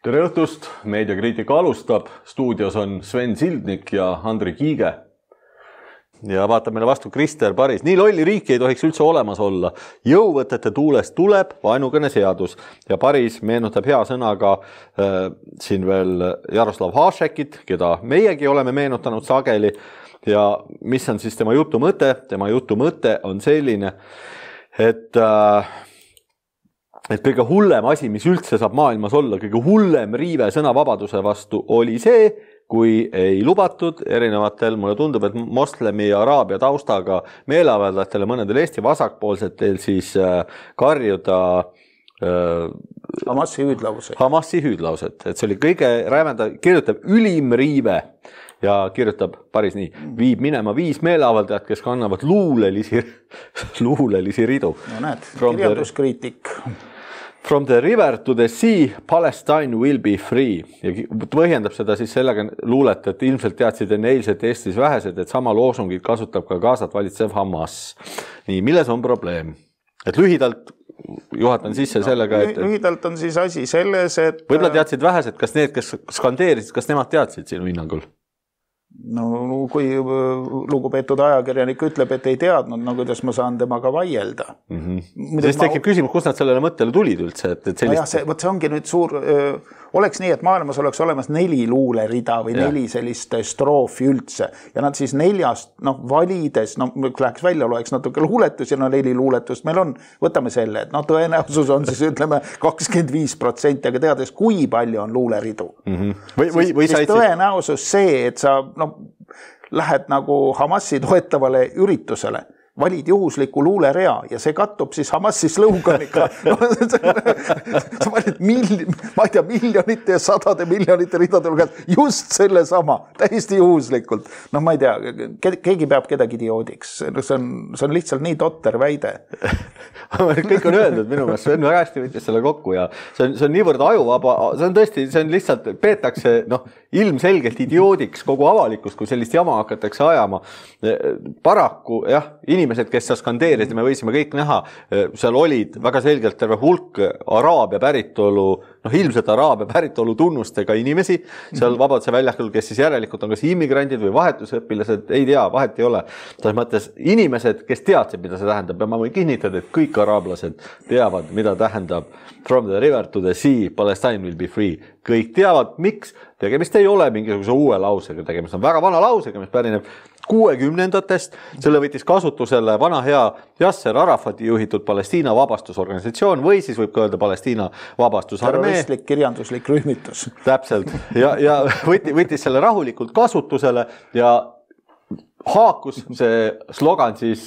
Tere õhtust, meediakriitika alustab, stuudios on Sven Sildnik ja Andri Kiige. Ja vaatab meile vastu Krister Paris. Nii lolli riiki ei tohiks üldse olemas olla. Jõuvõtete tuulest tuleb vaenukõne seadus ja Paris meenutab hea sõnaga siin veel Jaroslav Hašekit, keda meiegi oleme meenutanud sageli. Ja mis on siis tema jutu mõte? Tema jutu mõte on selline, et kõige hullem asi, mis üldse saab maailmas olla, kõige hullem riive sõnavabaduse vastu oli see, kui ei lubatud erinevatel, mulle tundub, et moslemi ja araabia taustaga meeleavaldajatele mõnedel Eesti vasakpoolsetel siis karjuda Hamasi hüüdlaused. Et see oli kõige räimenda, kirjutab ülim riive ja kirjutab Paris nii, viib minema 5 meeleavaldajat, kes kannavad luulelisi ridu. No näed, kirjanduskriitik. From the river to the sea, Palestine will be free. Ja põhjendab seda siis sellega luulet, et ilmselt teadsid enne eilset Eestis vähesed, et sama loosungit kasutab ka Gazat valitsev Hamas. Nii, milles on probleem? Et lühidalt juhatan sisse sellega, et lühidalt on siis asi selles, et võib-olla teadsid vähesed, kas need, kes skandeerisid, kas nemad teadsid sinu hinnangul? No kui lugupeetud ajakirjanik ütleb, et ei teadnud, no kuidas ma saan temaga vaielda. Sest tekib küsimus, kus nad sellele mõttele tulid üldse? See ongi nüüd suur, oleks nii, et maailmas oleks olemas 4 luulerida või 4 sellist stroofi üldse. Ja nad siis 4 valides, läheks välja, loeks natuke luuletus ja 4 luuletust meil on. Võtame selle, et tõenäosus on siis ütleme 25%, aga teades, kui palju on luuleridu. Siis tõenäosus see, et sa lähed nagu Hamasi toetavale üritusele, valid juhusliku luulerea ja see kattub siis Hamasi slõuganiga. Sa valid miljonite ja sadade miljonite ridade hulgas just selle sama, täiesti juhuslikult. Ma ei tea, keegi peab kedagi idioodiks. See on lihtsalt nii totter väide. Kõik on öeldud minu meelest, Sven väga hästi võttis selle kokku ja see on niivõrd ajuvaba, see on tõesti, see on lihtsalt, peetakse ilmselgelt idioodiks kogu avalikkus, kui sellist jama hakatakse ajama. Paraku, jah, inimesed, kes sa skandeerisid, me võisime kõik näha, seal olid väga selgelt terve hulk araabia päritolu, ilmselt araabia päritolu tunnustega inimesi, seal Vabaduse väljakul, kes siis järelikult on kas immigrandid või vahetusõpilased, ei tea, vahet ei ole. Selles mõttes inimesed, kes teadsid, mida see tähendab, ja ma võin kinnitada, et kõik araablased teavad, mida tähendab from the river to the sea, Palestine will be free. Kõik teavad, miks tegemist ei ole mingisuguse uue lausega, tegemist on väga vana lausega, mis pärineb 60-ndatest, selle võttis kasutusele vana hea Yasser Arafati juhitud Palestiina vabastusorganisatsioon või siis võib öelda Palestiina vabastusarmee. Terroristlik kirjanduslik rühmitus. Täpselt. Ja võttis selle rahulikult kasutusele ja haakus see slogan siis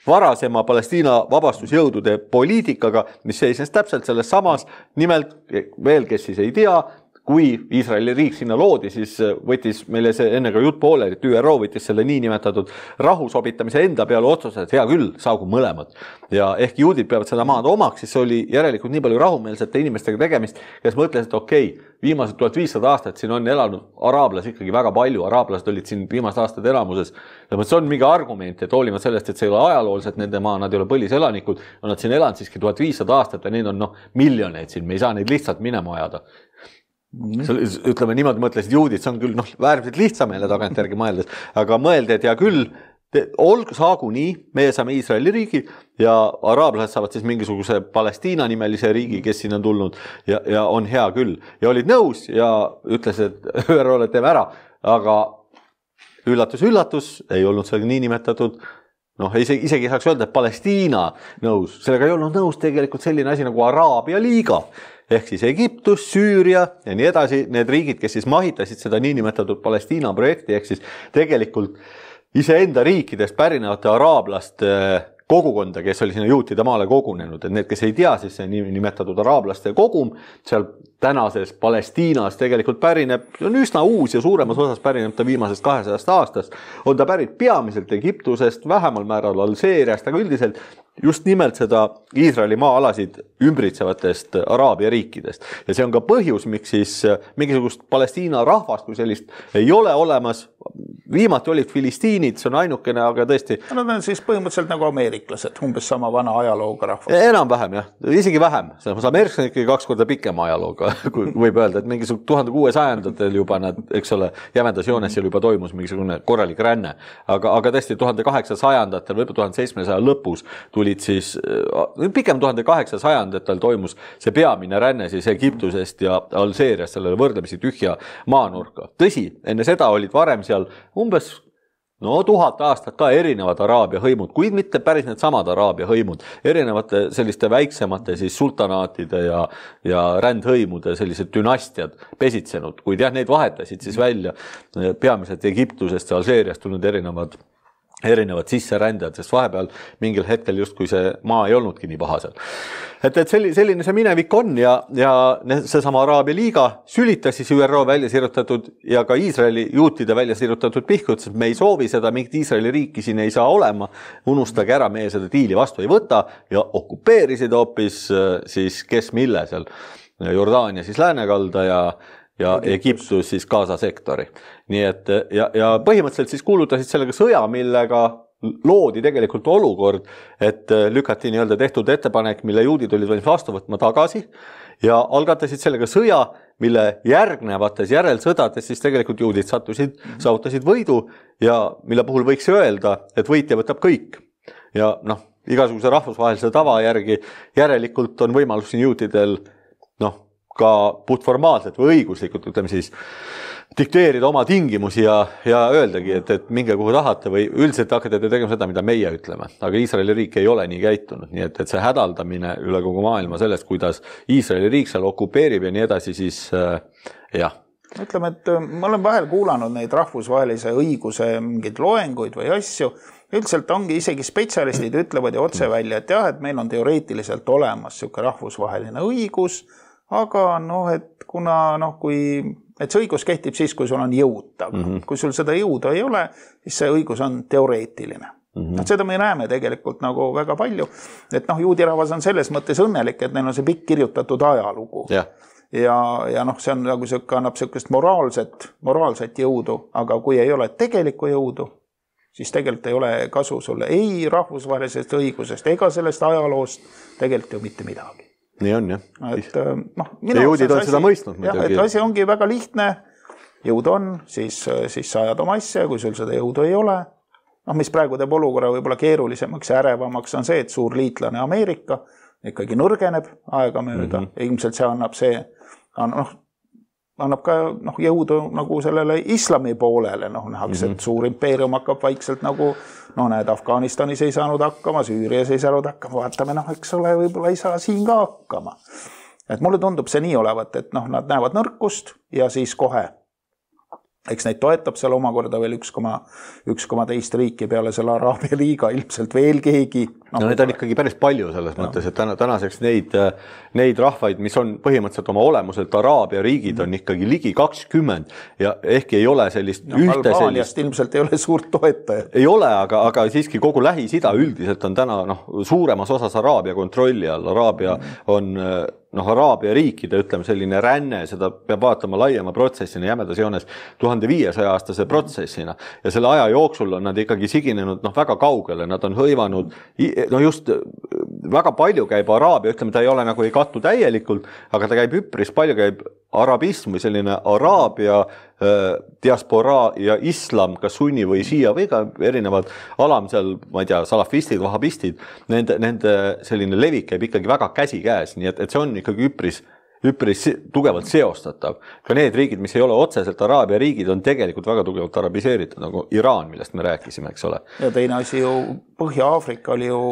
varasema Palestiina vabastusjõudude poliitikaga, mis seisnes täpselt selles samas, nimelt veel, kes siis ei tea, kui Iisraeli riik sinna loodi, siis võttis meile see enne ka jutt poole, et ÜRO võttis selle niinimetatud rahusobitamise enda peale otsuse, et hea küll, saagu mõlemad. Ja ehk juudid peavad seda maad omaks, siis oli järelikult nii palju rahumeelsete inimestega tegemist, kes mõtles, et okei, viimased 1500 aastat siin on elanud araablasi ikkagi väga palju, araablased olid siin viimased aastad elamuses. See on mingi argument, et hoolima sellest, et see ei ole ajalooliselt nende maa, nad ei ole põliselanikud, on nad siin elanud siiski 1500 aastat ja neid on miljoneid siin, me ei saa neid lihtsalt minema ajada. Ütleme niimoodi mõtlesid juudid, see on küll väärmiselt lihtsameele tagantjärgi mõeldes, aga mõeldi, et hea küll, saagu nii, meie saame Iisraeli riigi ja araablased saavad siis mingisuguse Palestiina nimelise riigi, kes siin on tulnud ja on hea küll. Ja olid nõus ja ütles, et ÜRO-le teeme ära, aga üllatus, ei olnud see nii nimetatud, isegi saaks öelda, et Palestiina nõus, sellega ei olnud nõus tegelikult selline asi nagu Araabia liiga. Ehk siis Egiptus, Süüria ja nii edasi, need riigid, kes siis mahitasid seda niinimetatud Palestiina projekti, ehk siis tegelikult iseenda riikidest pärinevate araablaste kogukonda, kes oli sinna juutide maale kogunenud, et need, kes ei tea, siis see nimetatud araablaste kogum, seal tänases Palestiinas tegelikult pärineb, on üsna uus ja suuremas osas pärineb ta viimasest 200 aastast, on ta pärit peamiselt Egiptusest, vähemal määral Alseeriast, aga üldiselt just nimelt seda Iisraeli maa-alasid ümbritsevatest Araabia riikidest. Ja see on ka põhjus, miks siis mingisugust Palestiina rahvast kui sellist ei ole olemas. Viimati olid filistiinid, see on ainukene, aga tõesti... Nad on siis põhimõtteliselt nagu ameeriklased, umbes sama vana ajalooga rahvas. Enam-vähem, jah. Isegi vähem. Ameerikas on ikkagi 2 korda pikema ajalooga, kui võib öelda, et mingisugune 1600-ndatel juba nad, eks ole, jämendas joones seal juba toimus mingisugune korralik ränne. Aga tõesti 1800-ndatel, võib-olla 1700 lõpus tulid siis, pikem 1800-ndatel toimus see peamine ränne siis Egiptusest ja Alžeeriast sellele võrdlemisi tühja maanurka. Tõsi, enne seda olid varem seal umbes 1000 aastat ka erinevad Araabia hõimud, kuid mitte päris need samad Araabia hõimud, erinevate selliste väiksemate siis sultanaatide ja rändhõimude sellised dünastiad pesitsenud, kuid jah, neid vahetasid siis välja peamiselt Egiptusest ja Alžeeriast tulnud erinevad sisserändajad, sest vahepeal mingil hetkel justkui see maa ei olnudki nii paha seal. Et selline see minevik on ja seesama Araabia liiga sülitas siis ÜRO välja sirutatud ja ka Iisraeli juutide välja sirutatud pihku, et me ei soovi seda, mingit Iisraeli riiki siin ei saa olema, unustage ära, meie seda diili vastu ei võta ja okupeerisid hoopis siis kes mille seal Jordaania siis läänekalda ja Egiptus siis Gaza sektori. Nii et ja põhimõtteliselt siis kuulutasid sellega sõja, millega loodi tegelikult olukord, et lükati nii-öelda tehtud ettepanek, mille juudid olid valmis vastu võtma tagasi ja algatasid sellega sõja, mille järgnevates järelsõdades siis tegelikult juudid saavutasid võidu ja mille puhul võiks öelda, et võitja võtab kõik. Ja igasuguse rahvusvahelise tava järgi järelikult on võimalus siin juutidel ka puhtformaalselt või õiguslikult, ütleme siis, dikteerida oma tingimusi ja öeldagi, et minge kuhu tahate või üldiselt hakkate tegema seda, mida meie ütleme. Aga Iisraeli riik ei ole nii käitunud, nii et see hädaldamine üle kogu maailma sellest, kuidas Iisraeli riik seal okupeerib ja nii edasi, siis jah. Ütleme, et ma olen vahel kuulanud neid rahvusvahelise õiguse mingeid loenguid või asju. Üldiselt ongi isegi spetsialistid ütlevad ja otse välja, et jah, et meil on teoreetiliselt olemas selline rahvusvaheline õigus, aga et kuna et see õigus kehtib siis, kui sul on jõud. Kui sul seda jõudu ei ole, siis see õigus on teoreetiline. Seda me näeme tegelikult nagu väga palju. Et juudirahvas on selles mõttes õnnelik, et neil on see pikk kirjutatud ajalugu. Ja see on nagu annab sellist moraalset jõudu, aga kui ei ole tegelikku jõudu, siis tegelikult ei ole kasu sulle ei rahvusvahelisest õigusest ega sellest ajaloost tegelikult ju mitte midagi. Nii on, jah. Ja juudid on seda mõistnud. Et asi ongi väga lihtne, jõud on, siis sa ajad oma asja, kui sul seda jõudu ei ole. Mis praegu teeb olukorra võib-olla keerulisemaks ja ärevamaks on see, et suur liitlane Ameerika ikkagi nõrgeneb aega mööda. Ilmselt see annab ka jõudu nagu sellele islami poolele. Nähakse, et suur impeerium hakkab vaikselt nagu, näed, Afganistanis ei saanud hakkama, Süürias ei saanud hakkama, vaatame, eks ole, võib-olla ei saa siin ka hakkama. Et mulle tundub see nii olevat, et nad näevad nõrkust ja siis kohe. Eks neid toetab seal omakorda veel 1,2 riiki peale selle Araabia liiga, ilmselt veel keegi. Need on ikkagi päris palju selles mõttes, et tänaseks neid rahvaid, mis on põhimõtteliselt oma olemuselt Araabia riigid, on ikkagi ligi 20 ja ehk ei ole sellist ühte Albaaniast ilmselt ei ole suurt toetajat. Ei ole, aga siiski kogu Lähis-Ida üldiselt on täna suuremas osas Araabia kontrolli all. Araabia on Araabia riikide, ütleme selline ränne, seda peab vaatama laiema protsessina, jämedas joones 1500-aastase protsessina ja selle aja jooksul on nad ikkagi siginenud väga kaugele, nad on hõivanud just väga palju käib Araabia, ütleme, ta ei ole nagu ei kattu täielikult, aga ta käib üpris palju, käib arabism või selline Araabia diaspora ja islam, kas sunni või siia või ka erinevad alam seal, ma ei tea, salafistid, vahabistid, nende selline levik käib ikkagi väga käsi käes, nii et see on ikkagi üpris tugevalt seostatav. Ka need riigid, mis ei ole otseselt Araabia riigid, on tegelikult väga tugevalt arabiseeritud, nagu Iraan, millest me rääkisime, eks ole. Ja teine asi ju, Põhja-Aafrika oli ju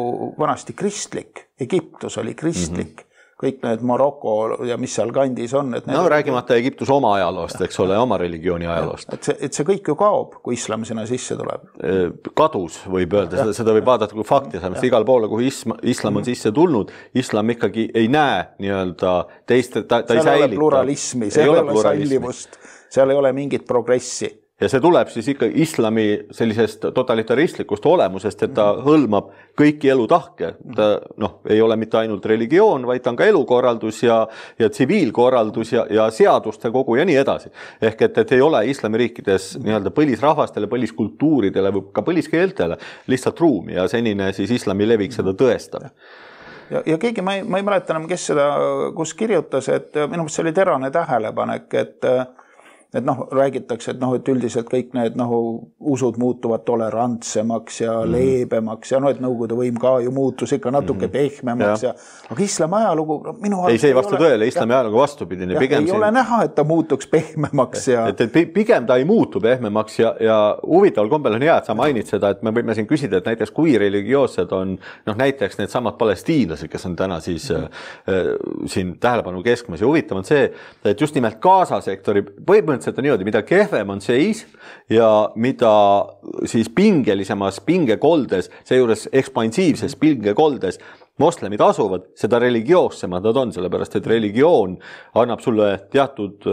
vanasti kristlik, Egiptus oli kristlik. Kõik need Maroko ja mis seal kandis on. Räägimata Egiptus oma ajaloost, eks ole, oma religiooni ajaloost. Et see kõik ju kaob, kui islam sinna sisse tuleb. Kadus võib öelda, seda võib vaadata kui fakti, sest igal poole, kuhu islam on sisse tulnud, islam ikkagi ei näe nii-öelda teist, ta ei säilita. Seal ei ole pluralismi, seal ei ole sallivust, seal ei ole mingit progressi. ja see tuleb siis ikka islami sellisest totalitaristlikust olemusest, et ta hõlmab kõiki elutahke. Ta ei ole mitte ainult religioon, vaid ta on ka elukorraldus ja tsiviilkorraldus ja seaduste kogu ja nii edasi. Ehk et ei ole islamiriikides nii-öelda põlisrahvastele, põliskultuuridele või ka põliskeeltele lihtsalt ruumi ja senine siis islami levik seda tõestab. Ja keegi, ma ei mäleta enam, kes seda kus kirjutas, et minu meelest see oli terane tähelepanek, et räägitakse, et üldiselt kõik need usud muutuvad tolerantsemaks ja leebemaks ja et Nõukogude võim ka ju muutus ikka natuke pehmemaks aga islami ajalugu minu arust ei vastu tõele, islami ajalugu vastupidine. Ei ole näha, et ta muutuks pehmemaks et pigem ta ei muutu pehmemaks ja huvitaval kombel on hea, et sa mainid seda, et me võime siin küsida, et näiteks kui religioossed on näiteks need samad palestiinlased, kes on täna siis siin tähelepanu keskmes ja huvitav on see, et just nimelt Gaza sektori põhimõtteliselt on niimoodi, mida kehvem on seis ja mida siis pingelisemas pingekoldes, seejuures ekspansiivses pingekoldes moslemid asuvad, seda religioossemad nad on, sellepärast et religioon annab sulle teatud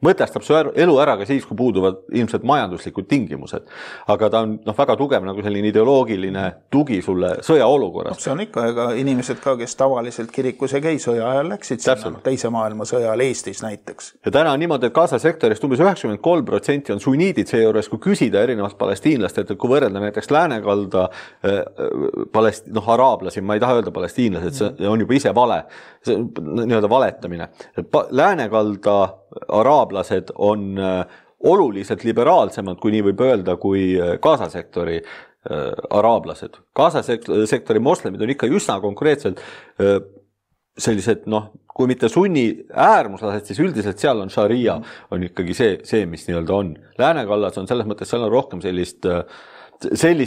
mõtestab su elu ära ka siis, kui puuduvad ilmselt majanduslikud tingimused. Aga ta on väga tugev nagu selline ideoloogiline tugi sulle sõjaolukorras. See on ikka, ega inimesed ka, kes tavaliselt kirikus ei käi sõja ajal läksid sinna teise maailmasõja ajal Eestis näiteks. Ja täna on niimoodi, et Gaza sektorist umbes 93% on sunniidid seejuures, kui küsida erinevalt palestiinlast, et kui võrrelda näiteks läänekalda araablasi, ma ei taha öelda palestiinlased, see on juba ise vale, see on nii-öelda valetamine. Läänekalda araablased on oluliselt liberaalsemad, kui nii võib öelda, kui Gaza sektori araablased. Gaza sektori moslemid on ikka üsna konkreetselt sellised, kui mitte sunni äärmuslased, siis üldiselt seal on šaria, on ikkagi see, mis nii-öelda on. Läänekallas on selles mõttes, seal on rohkem sellist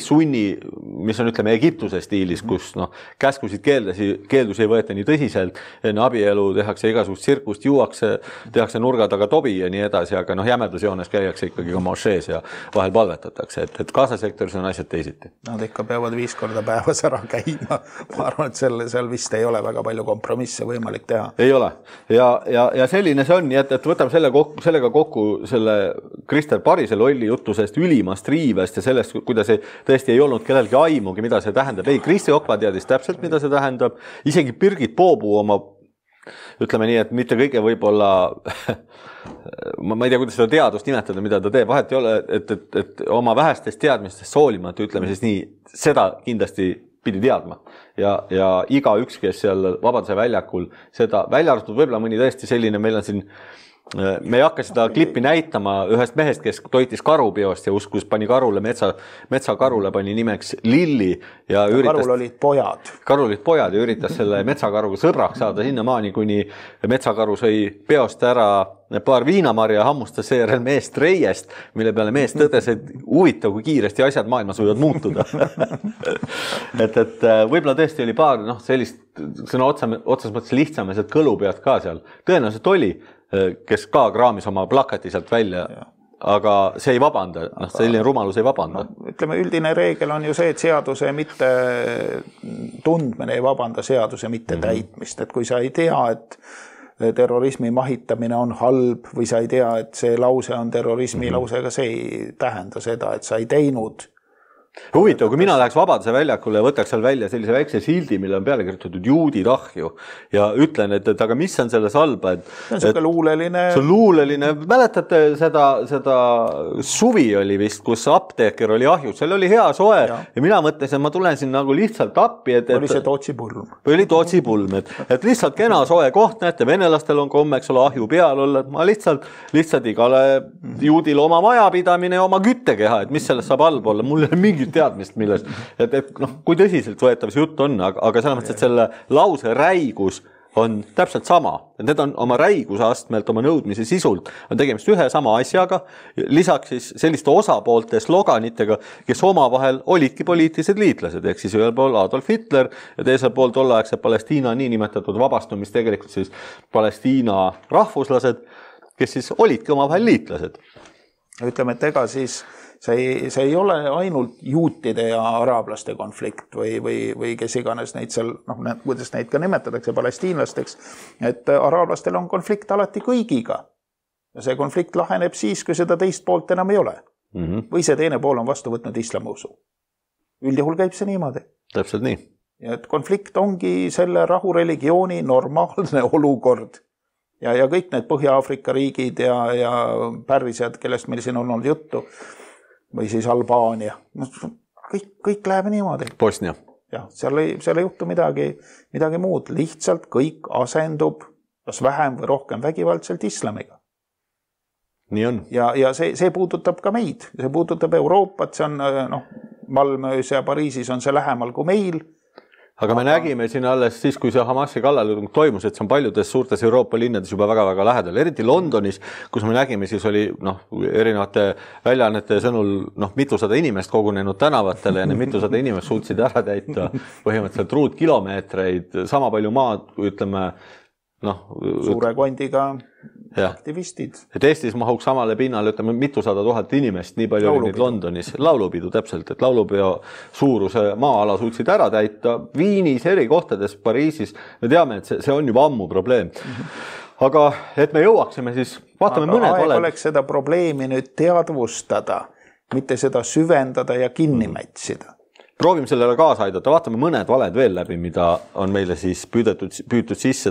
sunni, mis on ütleme Egiptuse stiilis, kus käskusid keeldusi ei võeta nii tõsiselt, enne abielu tehakse igasugust tsirkust, juuakse, tehakse nurga taga tobi ja nii edasi, aga jämedusjoones käiakse ikkagi ka mošees ja vahel palvetatakse, et Gaza sektoris on asjad teisiti. Nad ikka peavad 5 korda päevas ära käima. Ma arvan, et seal vist ei ole väga palju kompromisse võimalik teha. Ei ole. Ja selline see on, nii et võtame sellega kokku selle Krister Parise lolli jutusest ülimast riivest ja sellest, kuidas tõesti ei olnud kellelgi aimugi, mida see tähendab. Ei, Kristi Okva teadis täpselt, mida see tähendab. Isegi Birgit Poobu oma, ütleme nii, et mitte kõige võib-olla, ma ei tea, kuidas seda teadust nimetada, mida ta teeb. Vahet ei ole, et oma vähestest teadmistest soolimata, ütleme siis nii, seda kindlasti pidi teadma. Ja iga üks, kes seal Vabaduse väljakul seda välja arvatud, võib-olla mõni tõesti selline, meil on siin me ei hakka seda klippi näitama ühest mehest, kes toitis karupiost ja uskus pani karule, metsakarule pani nimeks Lilli ja karul olid pojad. Karul olid pojad ja üritas selle metsakaruga sõbraks saada sinnamaani, kuni metsakaru sõi peost ära paar viinamarja, hammustas seejärel meest reiest, mille peale mees tõdes, et huvitav, kui kiiresti asjad maailmas võivad muutuda. et võib-olla tõesti oli paar sellist sõna otsas mõttes lihtsamesed kõlupead ka seal. Tõenäoliselt oli, kes ka kraamis oma plakati sealt välja, aga see ei vabanda, selline rumalus ei vabanda. Ütleme, üldine reegel on ju see, et seaduse mitte tundmine ei vabanda seaduse mitte täitmist, et kui sa ei tea, et terrorismi mahitamine on halb või sa ei tea, et see lause on terrorismi lausega, see ei tähenda seda, et sa ei teinud. Huvitav, kui mina läheks Vabaduse väljakule ja võtaks seal välja sellise väikse sildi, mille on peale kirjutatud juudid ahju ja ütlen, et aga mis on selles halba? See on luuleline. See on luuleline. Mäletate seda suvi oli vist, kus apteeker oli ahjus, seal oli hea soe ja mina mõtlesin, ma tulen siin nagu lihtsalt appi. Oli see Tootsipulm. Või oli Tootsipulm, et lihtsalt kena soe koht, näete, venelastel on kommeks olla ahju peal olla, et ma lihtsalt igale juudil oma majapidamine ja oma küttekeha, et mis sellest saab halb olla, mul ei ole mingi teadmist millest, et kui tõsiselt võetav see jutt on, aga selles mõttes, et selle lause räigus on täpselt sama. Need on oma räiguse astmelt, oma nõudmise sisult on tegemist ühe sama asjaga, lisaks siis selliste osapoolte sloganitega, kes omavahel olidki poliitilised liitlased, ehk siis ühel pool Adolf Hitler ja teisel pool tolleaegse Palestiina niinimetatud vabastumis tegelikult siis Palestiina rahvuslased, kes siis olidki omavahel liitlased. Ütleme, et ega siis see ei ole ainult juutide ja araablaste konflikt või kes iganes neid seal, kuidas neid ka nimetatakse palestiinlasteks, et araablastel on konflikt alati kõigiga. Ja see konflikt laheneb siis, kui seda teist poolt enam ei ole. Või see teine pool on vastu võtnud islamuusu. Üldjuhul käib see niimoodi. Täpselt nii. Ja et konflikt ongi selle rahureligiooni normaalne olukord. Ja kõik need Põhja-Aafrika riigid ja pärvised, kellest meil siin on olnud juttu, või siis Albaania, kõik läheb niimoodi. Bosnia. Ja, seal ei juhtu midagi muud. Lihtsalt kõik asendub kas vähem või rohkem vägivaldselt islamiga. Nii on. Ja see puudutab ka meid. See puudutab Euroopat, see on Malmöös ja Pariisis on see lähemal kui meil. Aga me nägime siin alles siis, kui see Hamasi kallal toimus, et see on paljudes suurtes Euroopa linnades juba väga-väga lähedal. Eriti Londonis, kus me nägime, siis oli erinevate väljaannete sõnul mitusada inimest kogunenud tänavatele ja need mitusada inimest suutsid ära täita põhimõtteliselt ruutkilomeetreid, sama palju maad, ütleme, suure kondiga aktivistid. Et Eestis mahuks samale pinnale, ütleme, mitusada tuhat inimest, nii palju oli Londonis. Laulupidu täpselt, et laulupeo suuruse maa-ala suutsid ära täita. Viinis, eri kohtades, Pariisis, me teame, et see on juba ammu probleem. Aga et me jõuaksime, siis vaatame mõned valed. Aeg oleks seda probleemi nüüd teadvustada, mitte seda süvendada ja kinni mätsida. Proovime sellele kaasa aidata, vaatame mõned valed veel läbi, mida on meile siis püütud sisse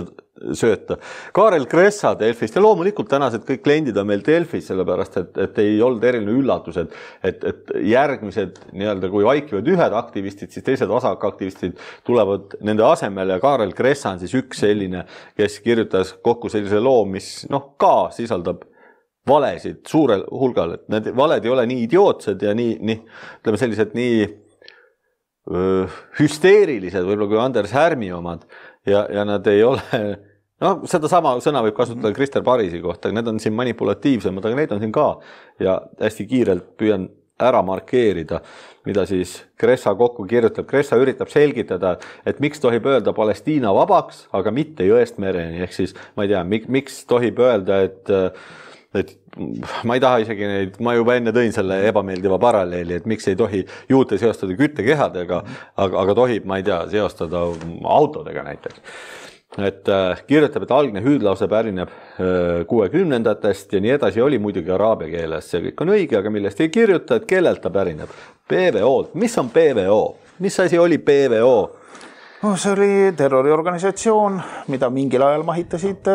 sööta. Kaarel Kressa Delfist ja loomulikult tänased kõik kliendid on meil Delfis, sellepärast, et ei olnud eriline üllatus, et järgmised nii-öelda, kui vaikivad ühed aktivistid, siis teised vasakaktivistid tulevad nende asemele ja Kaarel Kressa on siis üks selline, kes kirjutas kokku sellise loo, mis ka sisaldab valesid suurel hulgal, et need valed ei ole nii idiootsed ja ütleme sellised nii hüsteerilised, võib-olla kui Anders Härmi omad ja nad ei ole, seda sama sõna võib kasutada Krister Parisi kohta, need on siin manipulatiivsemad, aga need on siin ka ja hästi kiirelt püüan ära markeerida, mida siis Kressa kokku kirjutab. Kressa üritab selgitada, et miks tohib öelda Palestiina vabaks, aga mitte jõest mereni, ehk siis ma ei tea, miks tohib öelda, et ma ei taha isegi neid, ma juba enne tõin selle ebameeldiva paralleeli, et miks ei tohi juute seostada küttekehadega, aga tohib, ma ei tea, seostada autodega näiteks. Et kirjutab, et algne hüüdlause pärineb 60-ndatest ja nii edasi oli muidugi araabia keeles. See kõik on õige, aga millest ei kirjuta, et kellelt ta pärineb? PVO-lt. Mis on PVO? Mis asi oli PVO? See oli terroriorganisatsioon, mida mingil ajal mahitasid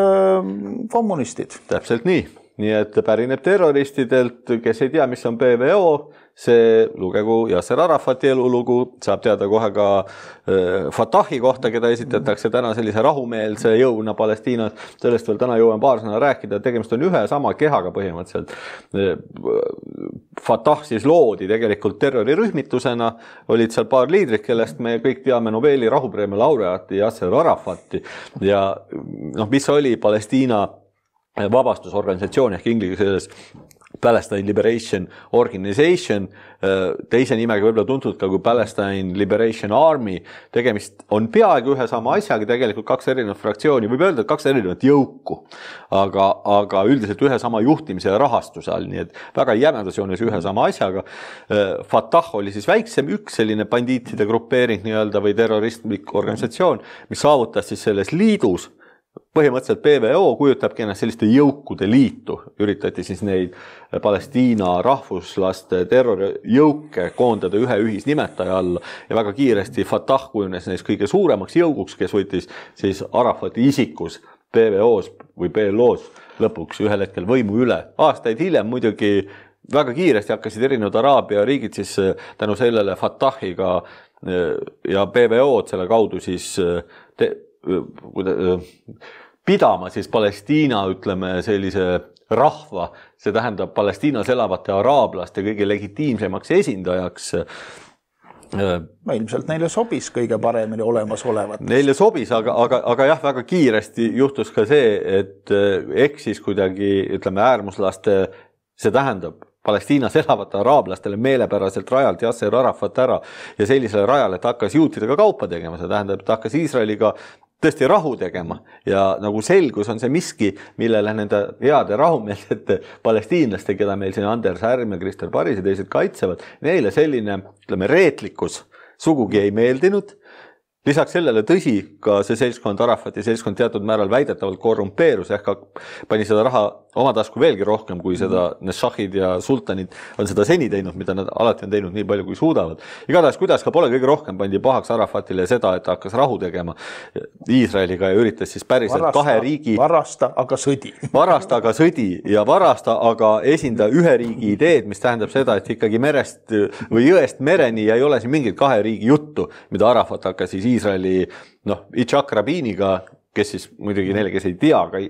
kommunistid. Täpselt nii. Nii et pärineb terroristidelt, kes ei tea, mis on PVO, see lugegu Yasser Arafati elulugu, saab teada kohe ka Fatahi kohta, keda esitatakse täna sellise rahumeelse jõuna Palestiinas. Sellest veel täna jõuan paar sõna rääkida, tegemist on ühe sama kehaga põhimõtteliselt. Fatah siis loodi tegelikult terrorirühmitusena, olid seal paar liidrit, kellest me kõik teame Nobeli rahupreemia laureaati Yasser Arafati ja mis oli Palestiina vabastusorganisatsioon ehk inglise keeles Palestine Liberation Organization, teise nimega võib-olla tuntud ka kui Palestine Liberation Army. Tegemist on peaaegu ühe sama asjaga, tegelikult kaks erinevat fraktsiooni, võib öelda, et kaks erinevat jõuku, aga üldiselt ühe sama juhtimise ja rahastuse all, nii et väga jämedas joones ühe sama asjaga. Fatah oli siis väiksem, üks selline bandiitide grupeering nii-öelda või terroristlik organisatsioon, mis saavutas siis selles liidus. Põhimõtteliselt PVO kujutabki ennast selliste jõukude liitu, üritati siis neid Palestiina rahvuslaste terrorijõuke koondada ühe ühisnimetaja alla ja väga kiiresti Fatah kujunes neist kõige suuremaks jõuguks, kes võttis siis Arafati isikus PVO-s või PLO-s lõpuks ühel hetkel võimu üle. Aastaid hiljem muidugi väga kiiresti hakkasid erinevad Araabia riigid siis tänu sellele Fatahiga ja PVO-d selle kaudu siis pidama siis Palestiina, ütleme, sellise rahva, see tähendab Palestiinas elavate araablaste kõige legitiimsemaks esindajaks. Ilmselt neile sobis kõige paremini olemas olevat. Neile sobis, aga jah, väga kiiresti juhtus ka see, et eksis kuidagi, ütleme, äärmuslaste, see tähendab Palestiinas elavate araablastele meelepäraselt rajalt Yasser Arafat ära ja sellisele rajale, et hakkas juutidega kaupa tegema, see tähendab, et hakkas Iisraeliga tõesti rahu tegema ja nagu selgus on see miski, millele nende heade rahumeelsete palestiinlaste, keda meil siin Anders Härm ja Krister Paris ja teised kaitsevad, neile selline, ütleme, reetlikkus sugugi ei meeldinud lisaks sellele tõsi, ka see seltskond, Arafati seltskond teatud määral väidetavalt korrumpeerus ehk pani seda raha oma tasku veelgi rohkem, kui seda need šahid ja sultanid on seda seni teinud, mida nad alati on teinud nii palju, kui suudavad. Igatahes, kuidas ka pole kõige rohkem pandi pahaks Arafatile seda, et ta hakkas rahu tegema Iisraeliga ja üritas siis päriselt kahe riigi... Varasta, aga sõdi. Varasta, aga sõdi ja varasta, aga esinda ühe riigi ideed, mis tähendab seda, et ikkagi merest või jõest mereni ja ei ole siin mingit kahe riigi juttu, mida Arafat hakkas siis Iisraeli, Itzhak Rabiniga, kes siis muidugi neile, kes ei tea, aga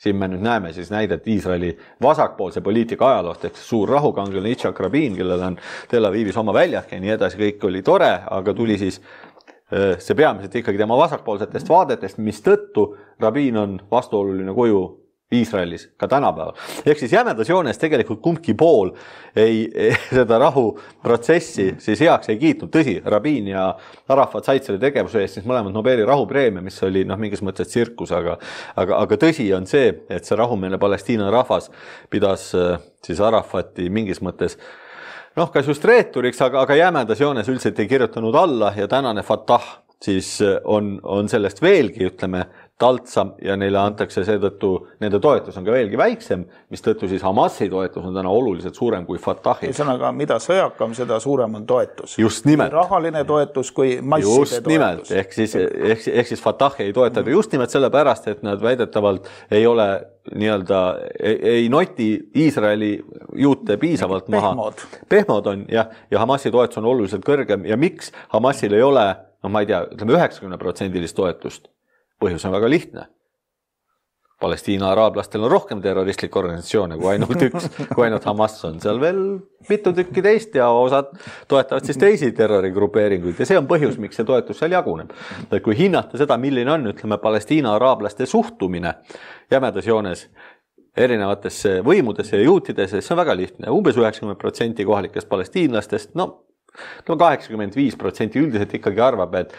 siin me nüüd näeme siis näidet Iisraeli vasakpoolse poliitika ajaloost, ehk suur rahukangelane Itzhak Rabin, kellel on Tel Avivis oma väljak ja nii edasi, kõik oli tore, aga tuli siis see peamiselt ikkagi tema vasakpoolsetest vaadetest, mis tõttu Rabin on vastuoluline kuju Iisraelis ka tänapäeval. Ehk siis jämedas joones tegelikult kumbki pool seda rahuprotsessi siis heaks ei kiitnud. Tõsi, Rabin ja Arafat said selle tegevuse eest siis mõlemad Nobeli rahupreemia, mis oli mingis mõttes tsirkus, aga tõsi on see, et see rahumeelne Palestiina rahvas pidas siis Arafati mingis mõttes kas just reeturiks, aga jämedas joones üldiselt ei kirjutanud alla ja tänane Fatah siis on sellest veelgi, ütleme, taltsam ja neile antakse seetõttu, nende toetus on ka veelgi väiksem, mis tõttu siis Hamasi toetus on täna oluliselt suurem kui Fatahi. Ühesõnaga, mida sõjakam, seda suurem on toetus. Just nimelt. Nii rahaline toetus kui masside just nimelt. toetus. Ehk siis Fatahi ei toetada just nimelt selle pärast, et nad väidetavalt ei ole ei noti Iisraeli juute piisavalt maha. Pehmod on ja Hamasi toetus on oluliselt kõrgem ja miks Hamasil ei ole, ma ei tea, ütleme 90% toetust? Põhjus on väga lihtne. Palestiina araablastel on rohkem terroristlikke organisatsioone kui ainult Hamas on. Seal veel mitu tükki teist ja osad toetavad siis teisi terrorigrupeeringuid ja see on põhjus, miks see toetus seal jaguneb. Kui hinnata seda, milline on, ütleme, Palestiina araablaste suhtumine jämedas joones erinevatesse võimudesse ja juutidesse, see on väga lihtne. Umbes 90% kohalikest palestiinlastest, 85% üldiselt ikkagi arvab, et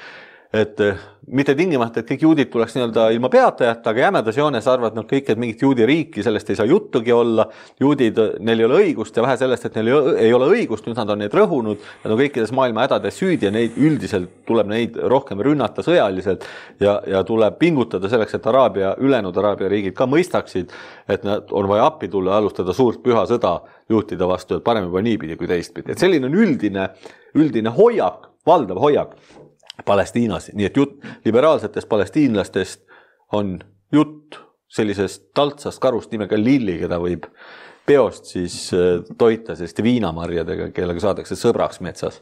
mitte tingimata, et kõik juudid tuleks ilma peatajata, aga jämedas joones arvad kõik, et mingit juudi riiki, sellest ei saa juttugi olla. Juudid, neil ei ole õigust ja vähe sellest, et neil ei ole õigust, nüüd nad on neid rõhunud, nad on kõikides maailma hädades süüdi ja neid üldiselt tuleb neid rohkem rünnata sõjaliselt ja tuleb pingutada selleks, et ülejäänud Araabia riigid ka mõistaksid, et nad on vaja appi tulla ja alustada suurt püha sõda juutide vastu, et parem juba niipidi kui teistpidi. Et selline on üldine hoiak, valdav hoiak Palestiinas, nii et jutt liberaalsetest palestiinlastest on jutt sellisest taltsast karust nimega Lilli, keda võib peost siis toita selliste viinamarjadega, kellega saadakse sõbraks metsas.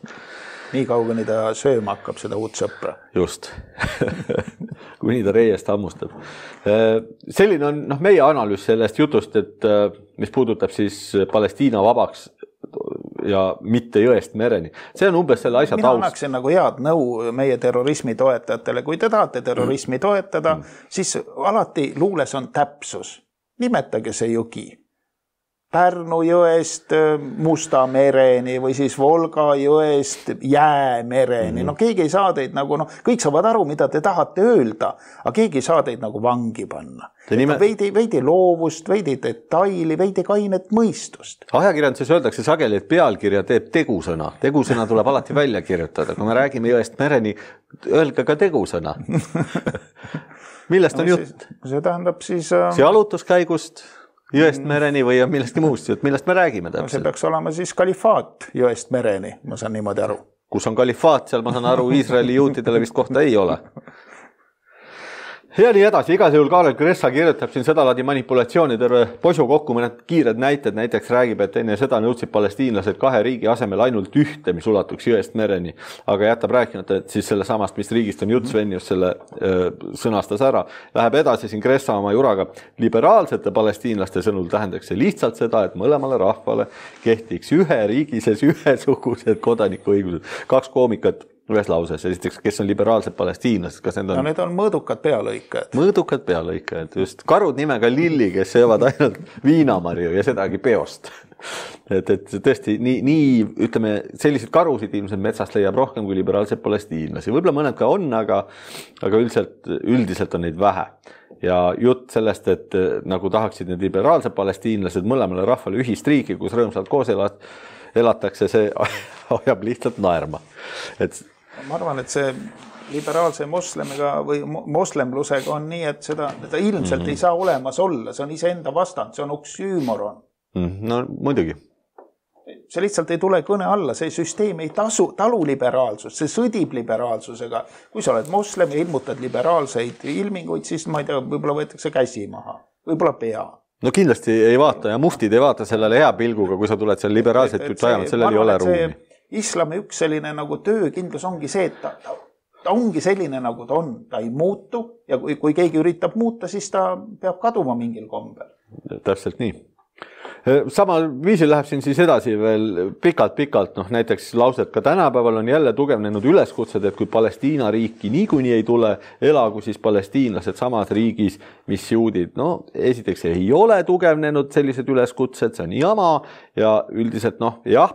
Nii kaugeni ta sööma hakkab seda uut sõpra. Just. Kuni ta reiest hammustab. Selline on meie analüüs sellest jutust, et mis puudutab siis Palestiina vabaks ja mitte jõest mereni. See on umbes selle asja taust. Mina annaksin head nõu meie terrorismi toetajatele. Kui te tahate terrorismi toetada, siis alati luules on täpsus. Nimetage see jõgi. Pärnu jõest Musta mereni või siis Volga jõest Jäämereni. Keegi ei saa teid kõik saavad aru, mida te tahate öelda, aga keegi ei saa teid vangi panna. Veidi loovust, veidi detaili, veidi kainet mõistust. Ajakirjanduses öeldakse sageli, et pealkirja teeb tegusõna. Tegusõna tuleb alati välja kirjutada. Kui me räägime jõest mereni, öelge ka tegusõna. Millest on jutt? See tähendab siis... See alutuskäigust jõest mereni või on millestki muust, millest me räägime täpselt? See peaks olema siis kalifaat jõest mereni, ma saan niimoodi aru. Kus on kalifaat, seal ma saan aru, Iisraeli juutidele vist kohta ei ole. Ja nii edasi, igal juhul Kaarel Kressa kirjutab siin seda laadi manipulatsiooni terve posu kokku, mõned kiired näited, näiteks räägib, et enne seda nõudsid palestiinlased kahe riigi asemel ainult ühte, mis ulatuks jõest mereni, aga jätab rääkinata, et siis selle samast, mis riigist on jutt, Sven just selle sõnastas ära. Läheb edasi siin Kressa oma juraga. Liberaalsete palestiinlaste sõnul tähendaks see lihtsalt seda, et mõlemale rahvale kehtiks ühe riigi sees ühesugused kodanikuõigused. Kaks koomikat ühes lauses, esiteks, kes on liberaalsed palestiinlased, kas need on... Need on mõõdukad pealõikajad. Mõõdukad pealõikajad, just. Karud nimega Lilli, kes söövad ainult viinamarju ja sedagi peost. Et tõesti, ütleme, selliseid karusid ilmselt metsast leiab rohkem kui liberaalsed palestiinlasi. Võib-olla mõned ka on, aga üldiselt on neid vähe. Ja jutt sellest, et nagu tahaksid need liberaalsed palestiinlased mõlemale rahvale ühist riiki, kus rõõmsalt koos elatakse, see ajab lihtsalt naerma. Ma arvan, et see liberaalse moslemiga või moslemlusega on nii, et seda ilmselt ei saa olemas olla, see on iseenda vastand, see on oksüümoron. No muidugi. See lihtsalt ei tule kõne alla, see süsteem ei talu liberaalsust, see sõdib liberaalsusega. Kui sa oled moslem ja ilmutad liberaalseid ilminguid, siis ma ei tea, võib-olla võetakse käsi maha, võib-olla pea. No kindlasti ei vaata ja muftid ei vaata sellele hea pilguga, kui sa tuled seal liberaalset jutt ajama, sellel ei ole ruumi. Islami üks selline nagu töökindlus ongi see, et ta ongi selline nagu ta on, ta ei muutu ja kui keegi üritab muuta, siis ta peab kaduma mingil kombel. Täpselt nii. Samal viisil läheb siin siis edasi veel pikalt, näiteks lauset ka tänapäeval on jälle tugevnenud üleskutsed, et kui Palestiina riiki niikuinii ei tule, elagu siis palestiinlased samas riigis, mis juudid. Esiteks ei ole tugevnenud sellised üleskutsed, see on jama ja üldiselt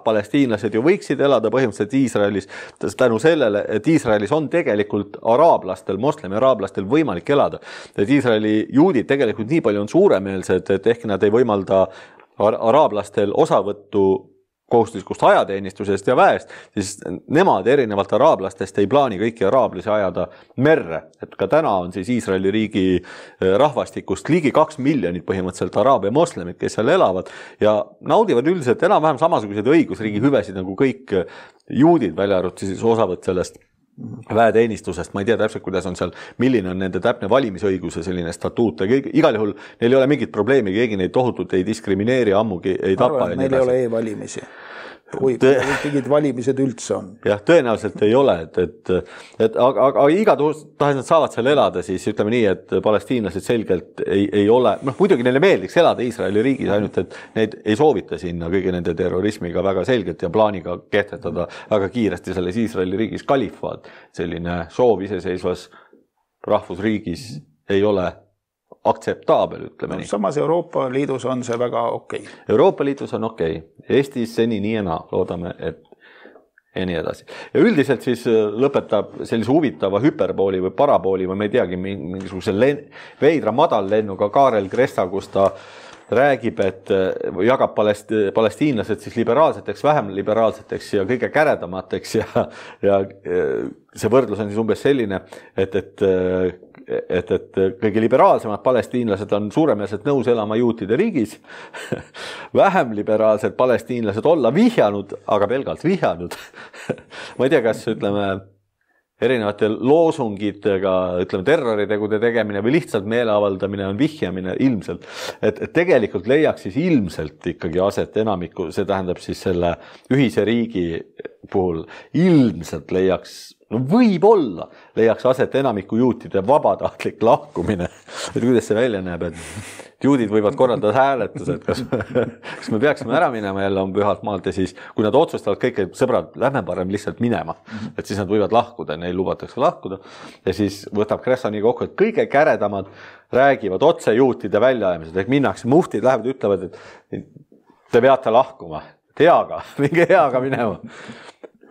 palestiinlased ju võiksid elada põhimõtteliselt Iisraelis tänu sellele, et Iisraelis on tegelikult araablastel, moslemi araablastel võimalik elada. Et Iisraeli juudid tegelikult nii palju on suuremeelsed, et ehk nad ei võimalda araablastel osavõttu kohustuslikust ajateenistusest ja väest, siis nemad erinevalt araablastest ei plaani kõiki araablasi ajada merre. Et ka täna on siis Iisraeli riigi rahvastikust ligi 2 miljonit põhimõtteliselt araabia moslemid, kes seal elavad ja naudivad üldiselt enam-vähem samasuguseid õigusriigi hüvesid nagu kõik juudid, välja arvatud siis osavõtt sellest väeteenistusest. Ma ei tea täpselt, kuidas on seal, milline on nende täpne valimisõiguse selline statuut. Igal juhul neil ei ole mingit probleemi, keegi neid tohutult ei diskrimineeri, ammugi ei tapa. Meil ei ole e-valimisi. Kui mingid valimised üldse on. Jah, tõenäoliselt ei ole, aga igatahes nad saavad seal elada, siis ütleme nii, et palestiinlased selgelt ei ole, muidugi neile meeldiks elada Iisraeli riigis, ainult et neid ei soovita sinna kõige nende terrorismiga väga selgelt ja plaaniga kehtetada väga kiiresti selles Iisraeli riigis kalifaat. Selline soov iseseisvas rahvusriigis ei ole aktseptaabel, ütleme nii. Samas Euroopa Liidus on see väga okei. Euroopa Liidus on okei. Eestis seni nii ja naa, loodame, et ja nii edasi. Ja üldiselt siis lõpetab sellise huvitava hüperbooli või parabooli või ma ei teagi mingisuguse veidra madallennuga Kaarel Kresta, kus ta räägib, et jagab palestiinlased siis liberaalseteks, vähem liberaalseteks ja kõige käredamateks ja see võrdlus on siis umbes selline, et kõige liberaalsemad palestiinlased on suuremeelselt nõus elama juutide riigis, vähem liberaalsed palestiinlased olla vihjanud, aga pelgalt vihjanud. Ma ei tea, kas ütleme erinevate loosungitega, ütleme terroritegude tegemine või lihtsalt meeleavaldamine on vihjamine ilmselt, et tegelikult leiaks siis ilmselt ikkagi aset enamiku, see tähendab siis selle ühise riigi puhul ilmselt leiaks, võib-olla leiaks aset enamiku juutide vabatahtlik lahkumine. Et kuidas see välja näeb, et juudid võivad korraldada hääletused, kas me peaksime ära minema jälle on pühalt maalt ja siis, kui nad otsustavad kõik, et sõbrad, lähme parem lihtsalt minema, et siis nad võivad lahkuda, neil lubatakse lahkuda ja siis võtab Kressa nii kokku, et kõige käredamad räägivad otse juutide väljaajamised, et minnakse, muftid lähevad ja ütlevad, et te peate lahkuma, minge heaga minema.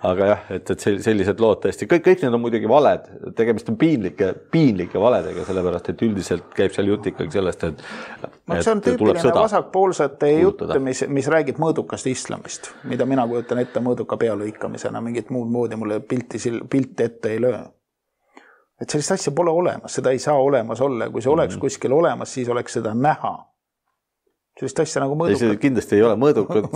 Aga jah, et sellised lood tõesti, kõik need on muidugi valed, tegemist on piinlike valedega, sellepärast, et üldiselt käib seal jutt ikkagi sellest, et see on tüüpiline vasakpoolsete jutt, mis räägib mõõdukast islamist, mida mina kujutan ette mõõduka pealõikamisena, mingit muud moodi mulle pilt ette ei löö. Et sellist asja pole olemas, seda ei saa olemas olla, kui see oleks kuskil olemas, siis oleks seda näha. Sellist asja nagu mõõdukat. Kindlasti ei ole mõõdukat,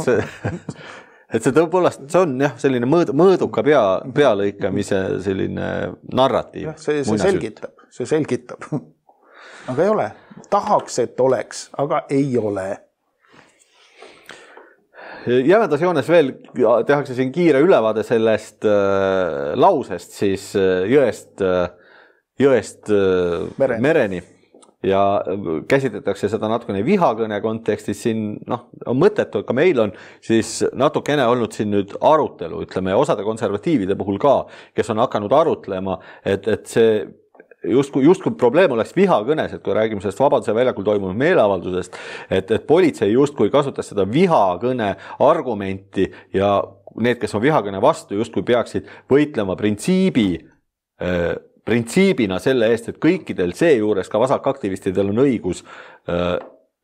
et see tõepoolest, see on jah, selline mõõduka pealõikamise selline narratiiv. See selgitab. Aga ei ole. Tahaks, et oleks, aga ei ole. Jämedas joones veel tehakse siin kiire ülevaade sellest lausest siis jõest mereni. Ja käsitletakse seda natukene vihakõne kontekstis siin, on mõttetu, ka meil on siis natukene olnud siin nüüd arutelu, ütleme osade konservatiivide puhul ka, kes on hakanud arutlema, et see justkui probleem oleks vihakõnes, et kui räägime sellest Vabaduse väljakul toimunud meeleavaldusest, et politsei justkui kasutas seda vihakõne argumenti ja need, kes on vihakõne vastu, justkui peaksid võitlema printsiibina selle eest, et kõikidel seejuures ka vasakaktivistidel on õigus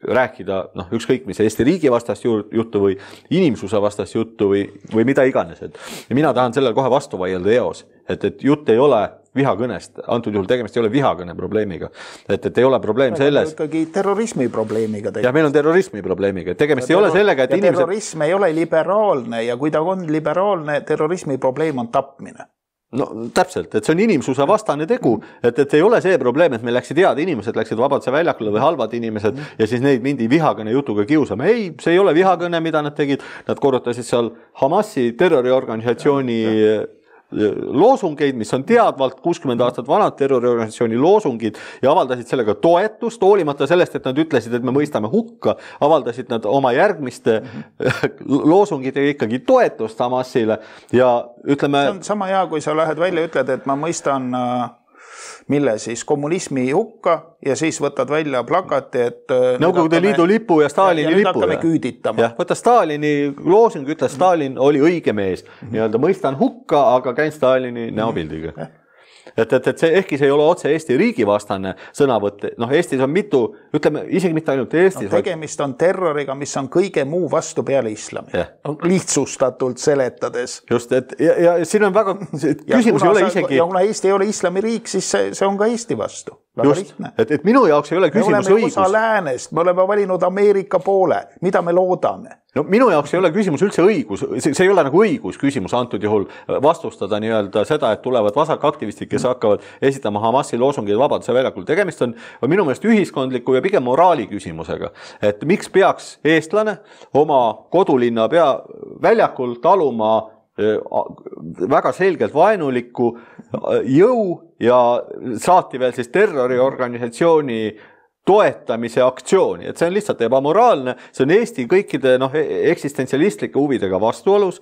rääkida ükskõik mis Eesti riigi vastast juttu või inimsuse vastast juttu või mida iganes. Ja mina tahan sellele kohe vastu vaielda eos, et jutt ei ole vihakõnest, antud juhul tegemist ei ole vihakõne probleemiga, et ei ole probleem selles. Ikkagi terrorismi probleemiga. Ja meil on terrorismi probleemiga, tegemist ei ole sellega, et inimesed. Terrorism ei ole liberaalne ja kui ta on liberaalne, terrorismi probleem on tapmine. No täpselt, et see on inimsuse vastane tegu, et ei ole see probleem, et meil läksid head inimesed, läksid Vabaduse väljakule või halvad inimesed ja siis neid mindi vihakõne jutuga kiusama. Ei, see ei ole vihakõne, mida nad tegid, nad korrutasid seal Hamasi terroriorganisatsiooni loosungeid, mis on teadvalt 60 aastat vanad terroriorganisatsiooni loosungid ja avaldasid sellega toetust, hoolimata sellest, et nad ütlesid, et me mõistame hukka, avaldasid nad oma järgmiste loosungidega ikkagi toetust Hamasile ja ütleme. See on sama hea, kui sa lähed välja, ütled, et ma mõistan mille siis kommunismi hukka ja siis võtad välja plakati, et Nõukogude Liidu lipu ja Stalini lipu. Ja hakkame küüditama. Ja, võtta Stalini loosung, ütles Stalin oli õige mees. Nii-öelda mõistan hukka, aga käin Stalini näopildiga. Et see ehkki see ei ole otse Eesti riigi vastane sõnavõtt. Eestis on mitu, ütleme isegi mitte ainult Eestis. Tegemist on terroriga, mis on kõige muu vastu peale islami. Lihtsustatult seletades. Just, ja siin on väga, küsimus ei ole isegi. Ja kuna Eesti ei ole islamiriik, siis see on ka Eesti vastu. Just, et minu jaoks ei ole küsimus õigus. Me oleme osa läänest, me oleme valinud Ameerika poole, mida me loodame. No minu jaoks ei ole küsimus üldse õigus, see ei ole nagu õigus küsimus antud juhul vastustada nii-öelda seda, et tulevad vasakaktivistid, kes hakkavad esitama Hamasi loosungid Vabaduse väljakul. Tegemist on minu meelest ühiskondliku ja pigem moraali küsimusega, et miks peaks eestlane oma kodulinna väljakul taluma väga selgelt vaenulikku jõu ja saati veel siis terroriorganisatsiooni toetamise aktsiooni, et see on lihtsalt ebamoraalne, see on Eesti kõikide eksistentsialistlike huvidega vastuolus.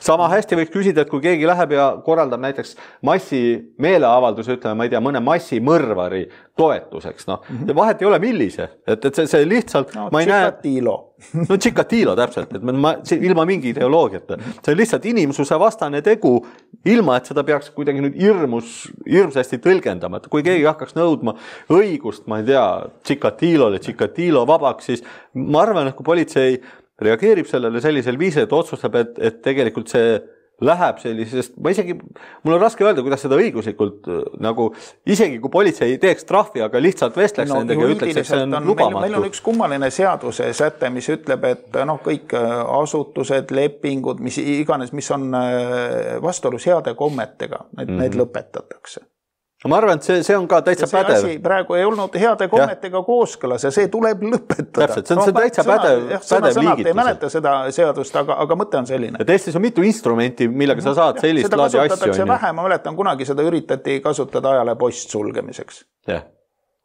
Sama hästi võiks küsida, et kui keegi läheb ja korraldab näiteks massi meeleavalduse, ütleme, ma ei tea, mõne massi mõrvari toetuseks, vahet ei ole millise, et see lihtsalt ma ei Tšikatilo. No Tšikatilo täpselt, et ilma mingi ideoloogiata. See on lihtsalt inimsuse vastane tegu, ilma et seda peaks kuidagi nüüd hirmsasti tõlgendama, et kui keegi hakkaks nõudma õigust, ma ei tea, Tšikatilo vabaks, siis ma arvan, et kui politsei reageerib sellele sellisel viisil, et otsustab, et tegelikult see läheb sellisest, mul on raske öelda, kuidas seda õiguslikult nagu, isegi kui politsei teeks trahvi, aga lihtsalt vestleks nendega ja ütleks, et see on lubamatu. Meil on üks kummaline seaduse säte, mis ütleb, et kõik asutused, lepingud, mis iganes, mis on vastuolus heade kommetega, need lõpetatakse. Ma arvan, et see on ka täitsa pädev. See asi praegu ei olnud heade kommetega kooskõlas ja see tuleb lõpetada. Täpselt, see on täitsa pädev liigitus. Ei mäleta seda seadust, aga mõte on selline. Et Eestis on mitu instrumenti, millega sa saad sellist laadi asju. Seda kasutatakse vähe, ma mäletan, kunagi seda üritati kasutada ajale post sulgemiseks. Jah.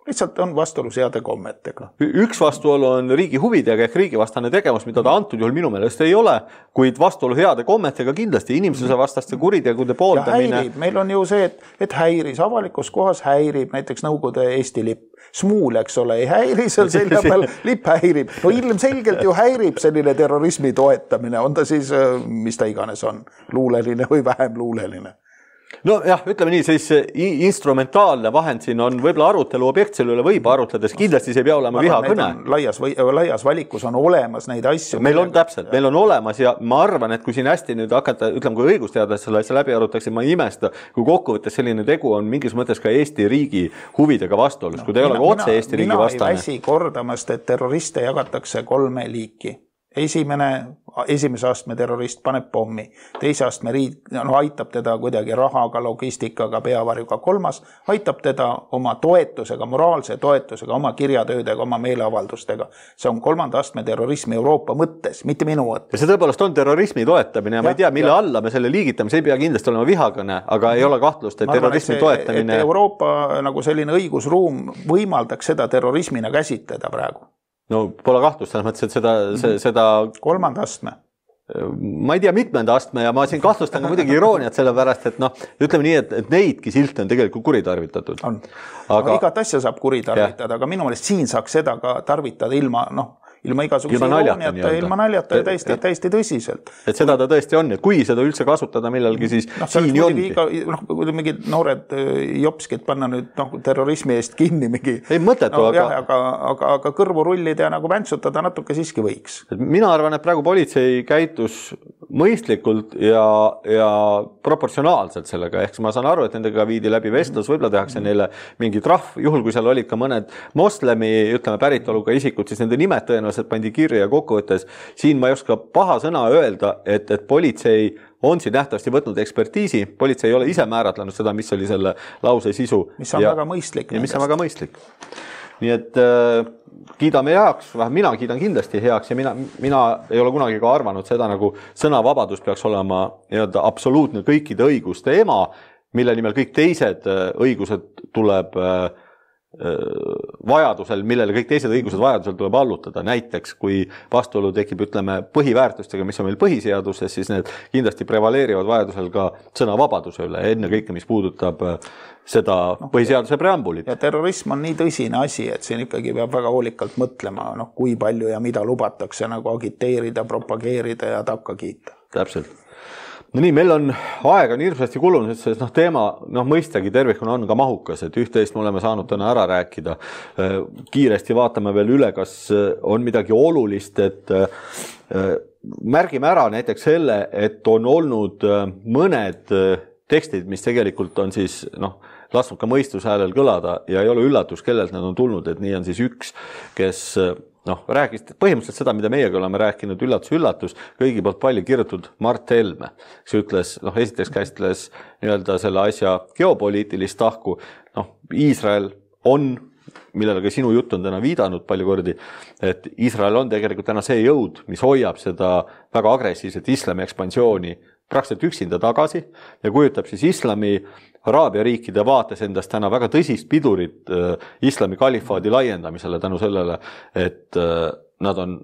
Lihtsalt on vastuolus heade kommetega. Üks vastuolu on riigi huvidega ehk riigivastane tegevus, mida ta antud juhul minu meelest ei ole, kuid vastuolu heade kommetega kindlasti inimsuse vastaste kuritegude pooldamine. Ja meil on ju see, et häiris, avalikus kohas häirib näiteks Nõukogude Eesti lipp. Smuul, eks ole, ei häiri seal selja peal, lipp häirib. No ilmselgelt ju häirib selline terrorismi toetamine, on ta siis, mis ta iganes on, luuleline või vähem luuleline. No jah, ütleme nii, siis instrumentaalne vahend siin on võib-olla arutelu objekt, selle üle võib arutledes, kindlasti see ei pea olema vihakõne. Laias valikus on olemas neid asju. Meil on täpselt, meil on olemas ja ma arvan, et kui siin hästi nüüd hakata, ütleme, kui õigusteada selle asja läbi arutakse, ma ei imesta, kui kokkuvõttes selline tegu on mingis mõttes ka Eesti riigi huvidega vastuolus, kui ta ei ole otse Eesti riigi vastane. Mina ei väsi kordamast, et terroriste jagatakse 3 liiki. Esimese astme terrorist paneb pommi, teise astme riik aitab teda kuidagi rahaga, logistikaga, peavarjuga, 3. aitab teda oma toetusega, moraalse toetusega, oma kirjatöödega, oma meeleavaldustega. See on 3. astme terrorismi Euroopa mõttes, mitte minu mõttes. Ja see tõepoolest on terrorismi toetamine ja ma ei tea, mille alla me selle liigitame, see ei pea kindlasti olema vihakõne, aga ei ole kahtlust, et terrorismi toetamine. Et Euroopa nagu selline õigusruum võimaldaks seda terrorismina käsitleda praegu. No pole kahtlust, selles mõttes, et seda 3. astme. Ma ei tea mitmenda astme ja ma siin kahtlustan ka muidugi irooniat selle pärast, et ütleme nii, et neidki silte on tegelikult kuritarvitatud. Aga igat asja saab kuritarvitada, aga minu meelest siin saaks seda ka tarvitada ilma igasuguse irooniata, ilma naljata ja täiesti tõsiselt. Et seda ta tõesti on, et kui seda üldse kasutada millalgi, siis siin ju ongi. Kui mingid noored jopskid panna nüüd terrorismi eest kinni mingi. Ei mõttetu, aga kõrvu rullida ja nagu väntsutada natuke siiski võiks. Mina arvan, et praegu politsei käitus mõistlikult ja proportsionaalselt sellega. Ehk ma saan aru, et nendega viidi läbi vestlus, võib-olla tehakse neile mingi trahv, juhul kui seal olid ka mõned moslemi, ütleme päritoluga isikud, siis nende nimed tõenäoliselt pandi kirja ja kokkuvõttes. Siin ma ei oska paha sõna öelda, et politsei on siin nähtavasti võtnud ekspertiisi. Politsei ei ole ise määratlenud seda, mis oli selle lause sisu. Mis on väga mõistlik. Ja mis on väga mõistlik. Nii et kiidame heaks, mina kiidan kindlasti heaks ja mina ei ole kunagi ka arvanud seda, nagu sõnavabadus peaks olema absoluutne kõikide õiguste ema, mille nimel kõik teised õigused tuleb vajadusel, millele kõik teised õigused vajadusel tuleb allutada. Näiteks, kui vastuolu tekib, ütleme, põhiväärtustega, mis on meil põhiseaduses, siis need kindlasti prevaleerivad vajadusel ka sõnavabaduse üle, enne kõike, mis puudutab seda põhiseaduse preambulit. Ja terrorism on nii tõsine asi, et siin ikkagi peab väga hoolikalt mõtlema, kui palju ja mida lubatakse nagu agiteerida, propageerida ja takka kiita. Täpselt. No nii, meil on aega hirmsasti kulunud, sest teema mõistagi tervikuna on ka mahukas, et üht-teist me oleme saanud täna ära rääkida. Kiiresti vaatame veel üle, kas on midagi olulist, et märgime ära näiteks selle, et on olnud mõned tekstid, mis tegelikult on siis lasknud ka mõistushäälel kõlada ja ei ole üllatus, kellelt nad on tulnud, et nii on siis üks, kes rääkis põhimõtteliselt seda, mida meiega oleme rääkinud, üllatus, kõigi poolt palju kirjutatud Mart Helme. See ütles, esiteks käsitles selle asja geopoliitilist tahku. Iisrael on, millele ka sinu jutt on täna viidanud palju kordi, et Iisrael on tegelikult täna see jõud, mis hoiab seda väga agressiivset islami ekspansiooni praktiliselt üksinda tagasi ja kujutab siis islami Araabia riikide vaates endast täna väga tõsist pidurit islami kalifaadi laiendamisele tänu sellele, et nad on,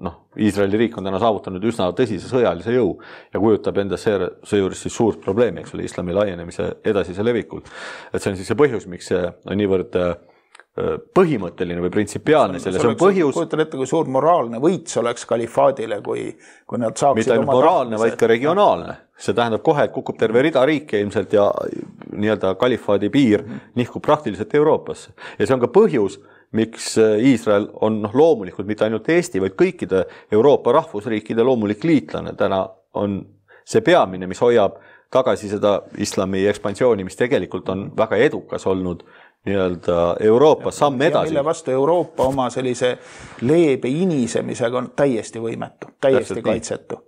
Iisraeli riik on täna saavutanud üsna tõsise sõjalise jõu ja kujutab endast seejuures siis suurt probleemi, eks ole, islami laienemise edasise levikul. Et see on siis see põhjus, miks see on niivõrd põhimõtteline või printsipiaalne, selles on põhjus. Kujutan ette, kui suur moraalne võits oleks kalifaadile, kui nad saaksid mitte ainult moraalne, vaid ka regionaalne. See tähendab kohe, et kukub terve rida riike ilmselt ja kalifaadi piir nihkub praktiliselt Euroopasse. Ja see on ka põhjus, miks Iisrael on loomulikult mitte ainult Eesti, vaid kõikide Euroopa rahvusriikide loomulik liitlane. Täna on see peamine, mis hoiab tagasi seda islami ekspansiooni, mis tegelikult on väga edukas olnud Euroopa samm edasi. Ja mille vastu Euroopa oma sellise leebe inisemisega on täiesti võimetu, täiesti kaitsetu.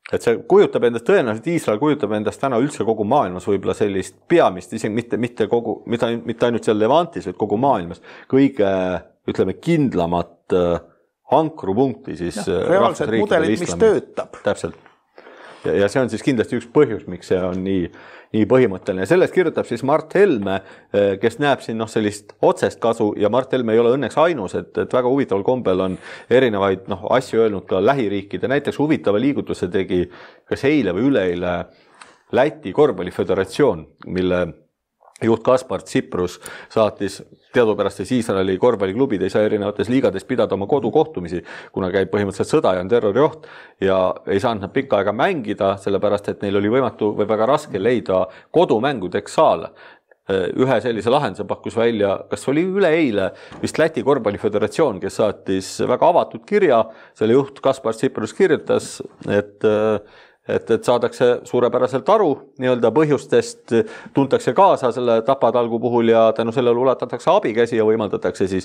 Et see kujutab endast, tõenäoliselt Iisrael kujutab endast täna üldse kogu maailmas võib-olla sellist peamist, isegi mitte ainult seal Levantis, vaid kogu maailmas kõige, ütleme, kindlamat ankrupunkti siis reaalsed mudelid, mis töötab. Täpselt. Ja see on siis kindlasti üks põhjus, miks see on nii põhimõtteline. Sellest kirjutab siis Mart Helme, kes näeb siin sellist otsest kasu ja Mart Helme ei ole õnneks ainus, et väga huvitaval kombel on erinevaid asju öelnud ka lähiriikide. Näiteks huvitava liigutuse tegi kas eile või üleeile Läti korvpalliföderatsioon, mille juht Kaspar Tsiprus saatis teadupärast, et Iisraeli korvpalliklubid ei saa erinevates liigades pidada oma kodukohtumisi, kuna käib põhimõtteliselt sõda ja on terrorioht ja ei saanud nad pikka aega mängida, sellepärast et neil oli võimatu või väga raske leida kodumängudeks saale. Ühe sellise lahenduse pakkus välja, kas oli üleeile vist Läti korvpalliföderatsioon, kes saatis väga avatud kirja, selle juht Kaspar Tsiprus kirjutas, et saadakse suurepäraselt aru põhjustest, tuntakse kaasa selle Tapatalgu puhul ja tänu sellele ulatatakse abikäsi ja võimaldatakse siis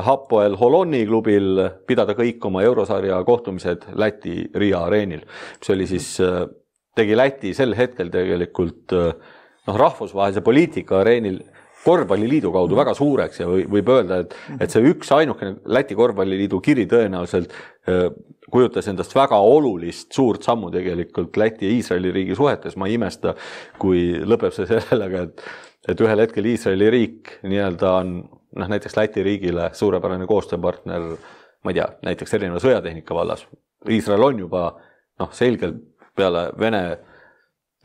Hapoel Holoni klubil pidada kõik oma eurosarja kohtumised Läti Riia areenil. See oli siis, tegi Läti sel hetkel tegelikult rahvusvahelise poliitika areenil korvpalliliidu kaudu väga suureks ja võib öelda, et see üks ainukene Läti korvpalliliidu kiri tõenäoliselt kujutas endast väga olulist suurt sammu tegelikult Läti ja Iisraeli riigi suhetes. Ma ei imesta, kui lõpeb see sellega, et ühel hetkel Iisraeli riik on näiteks Läti riigile suurepärane koostööpartner, ma ei tea, näiteks erineva sõjatehnika vallas. Iisrael on juba selgelt peale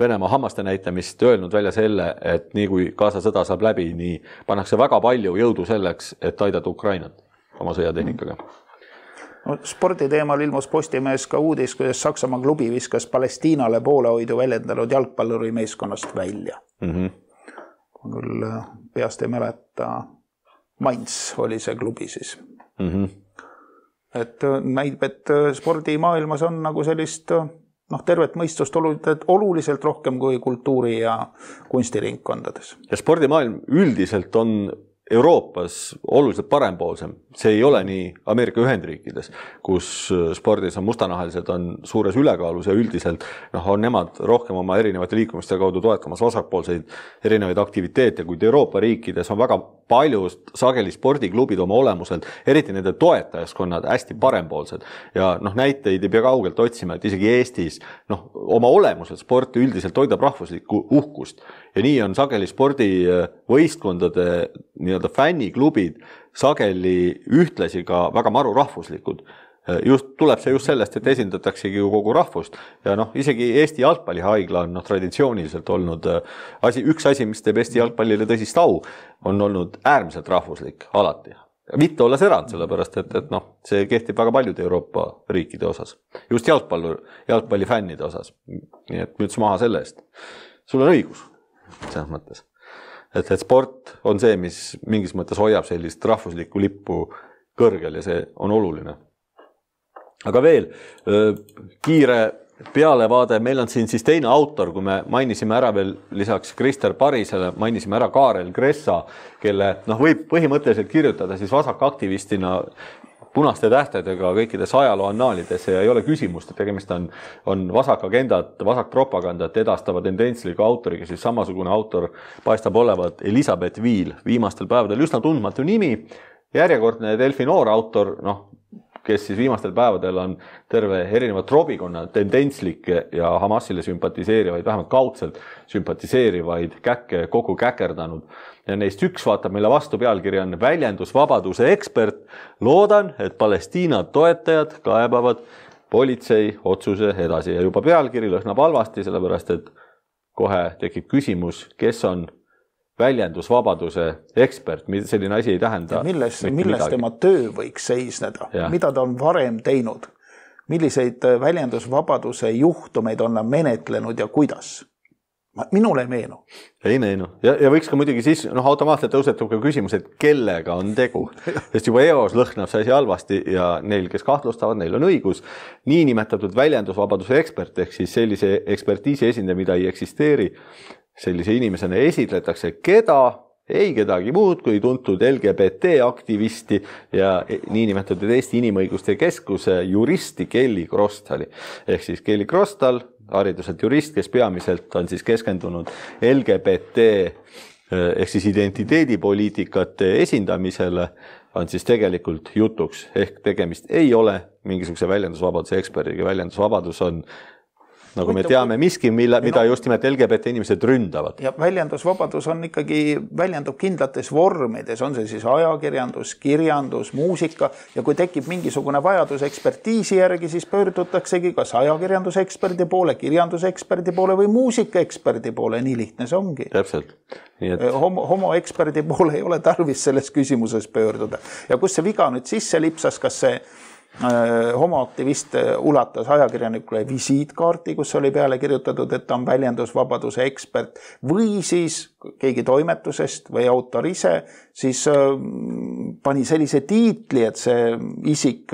Venemaa hammaste näitamist öelnud välja selle, et nii kui Gaza sõda saab läbi, nii pannakse väga palju jõudu selleks, et aidata Ukrainat oma sõjatehnikaga. No, spordi teemal ilmus Postimehes ka uudis, kuidas Saksamaa klubi viskas Palestiinale poolehoidu väljendanud jalgpalluri meeskonnast välja. Ma küll peast ei mäleta, Mainz oli see klubi siis. Et näib, et spordimaailmas on nagu sellist tervet mõistust oluliselt rohkem kui kultuuri- ja kunstiringkondades. Ja spordimaailm üldiselt on Euroopas oluliselt parempoolsem. See ei ole nii Ameerika Ühendriikides, kus spordis on mustanahalised on suures ülekaalus ja üldiselt on nemad rohkem oma erinevate liikumiste kaudu toetamas vasakpoolseid erinevaid aktiviteete, kuid Euroopa riikides on väga palju sageli spordiklubid oma olemuselt, eriti nende toetajaskonnad hästi parempoolsed. Ja näiteid ei pea kaugelt otsima, et isegi Eestis oma olemuselt sport üldiselt hoidab rahvuslikku uhkust. Ja nii on sageli spordivõistkondade fänniklubid sageli ühtlasi ka väga maru rahvuslikud. Tuleb see just sellest, et esindataksegi ju kogu rahvust ja isegi Eesti jalgpallihaigla on traditsiooniliselt olnud üks asi, mis teeb Eesti jalgpallile tõsist au, on olnud äärmiselt rahvuslik alati. Mitte olles erand, sellepärast, et see kehtib väga paljude Euroopa riikide osas. Just jalgpallifännide osas. Nii et müts maha selle eest. Sul on õigus selles mõttes. Et sport on see, mis mingis mõttes hoiab sellist rahvuslikku lippu kõrgel ja see on oluline. Aga veel kiire pealevaade, meil on siin siis teine autor, kui me mainisime ära veel lisaks Krister Parisele, mainisime ära Kaarel Kressa, kelle võib põhimõtteliselt kirjutada siis vasakaktivistina punaste tähtedega kõikides ajaloo annaalides ja ei ole küsimust, et tegemist on vasakagendat, vasakpropagandat edastava tendentsliga autoriga, siis samasugune autor paistab olevat Elisabeth Wiel, viimastel päevadel üsna tundmatu nimi, järjekordne Delfi noor autor, kes siis viimastel päevadel on terve erinevad trobikonna tendentslikke ja Hamasile sümpatiseerivaid, vähemalt kaudselt sümpatiseerivaid käkke kogu käkerdanud. Ja neist üks vaatab meile vastu, pealkiri on väljendusvabaduse ekspert. Loodan, et Palestiina toetajad kaebavad politsei otsuse edasi. Ja juba pealkiri lõhnab halvasti, sellepärast et kohe tekib küsimus, kes on väljendusvabaduse ekspert, selline asi ei tähenda. Milles tema töö võiks seisneda? Mida ta on varem teinud? Milliseid väljendusvabaduse juhtumeid on menetlenud ja kuidas? Minule ei meenu. Ei meenu. Ja võiks ka muidugi siis, automaatselt tõusetub ka küsimus, et kellega on tegu. Sest juba eos lõhnab see asi halvasti ja neil, kes kahtlustavad, neil on õigus. Nii nimetatud väljendusvabaduse ekspert, ehk siis sellise ekspertiisi esindaja, mida ei eksisteeri, sellise inimesena esitletakse ei kedagi muud kui tuntud LGBT aktivisti ja niinimetatud Eesti Inimõiguste Keskuse juristi Kelly Krostali. Ehk siis Kelly Krostal, hariduselt jurist, kes peamiselt on siis keskendunud LGBT ehk siis identiteedipoliitikate esindamisele, on siis tegelikult jutuks. Ehk tegemist ei ole mingisuguse väljendusvabaduse eksperdiga. Väljendusvabadus on nagu me teame miski, mida just nimelt LGBT inimesed ründavad. Ja väljendusvabadus on ikkagi väljendub kindlates vormides, on see siis ajakirjandus, kirjandus, muusika ja kui tekib mingisugune vajadus ekspertiisi järgi, siis pöördutaksegi kas ajakirjanduseksperdi poole, kirjanduseksperdi poole või muusikaeksperdi poole, nii lihtne see ongi. Täpselt. Homoeksperdi poole ei ole tarvis selles küsimuses pöörduda. Ja kus see viga nüüd sisse lipsas, kas see homoaktivist ulatas ajakirjanikule visiitkaarti, kus oli peale kirjutatud, et ta on väljendusvabaduse ekspert või siis keegi toimetusest või autor ise siis pani sellise tiitli, et see isik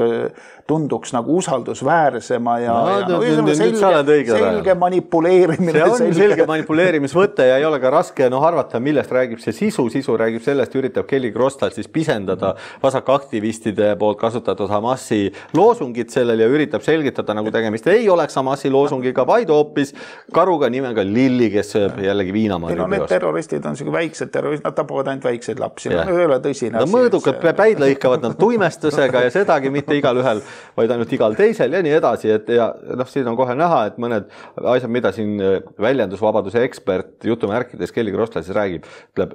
tunduks nagu usaldusväärsema ja selge manipuleerimine. See on selge manipuleerimisvõte ja ei ole ka raske arvata, millest räägib see sisu. Sisu räägib sellest, üritab Kelly Krostal siis pisendada vasakaktivistide poolt kasutatud Hamasi loosungid sellel ja üritab selgitada, nagu tegemist ei oleks Hamasi loosungiga, vaid hoopis karuga nimega Lilli, kes jällegi viinamarju peost. Need terroristid on selline väiksed terroristid, nad tapavad ainult väikseid lapsi. Ei ole tõsine asi. Mõõdukad päid lõikavad nad tuimestusega ja sedagi mitte igal ühel, vaid ainult igal teisel ja nii edasi. Ja siin on kohe näha, et mõned asjad, mida siin väljendusvabaduse ekspert jutumärkides Kelly Krostal siis räägib,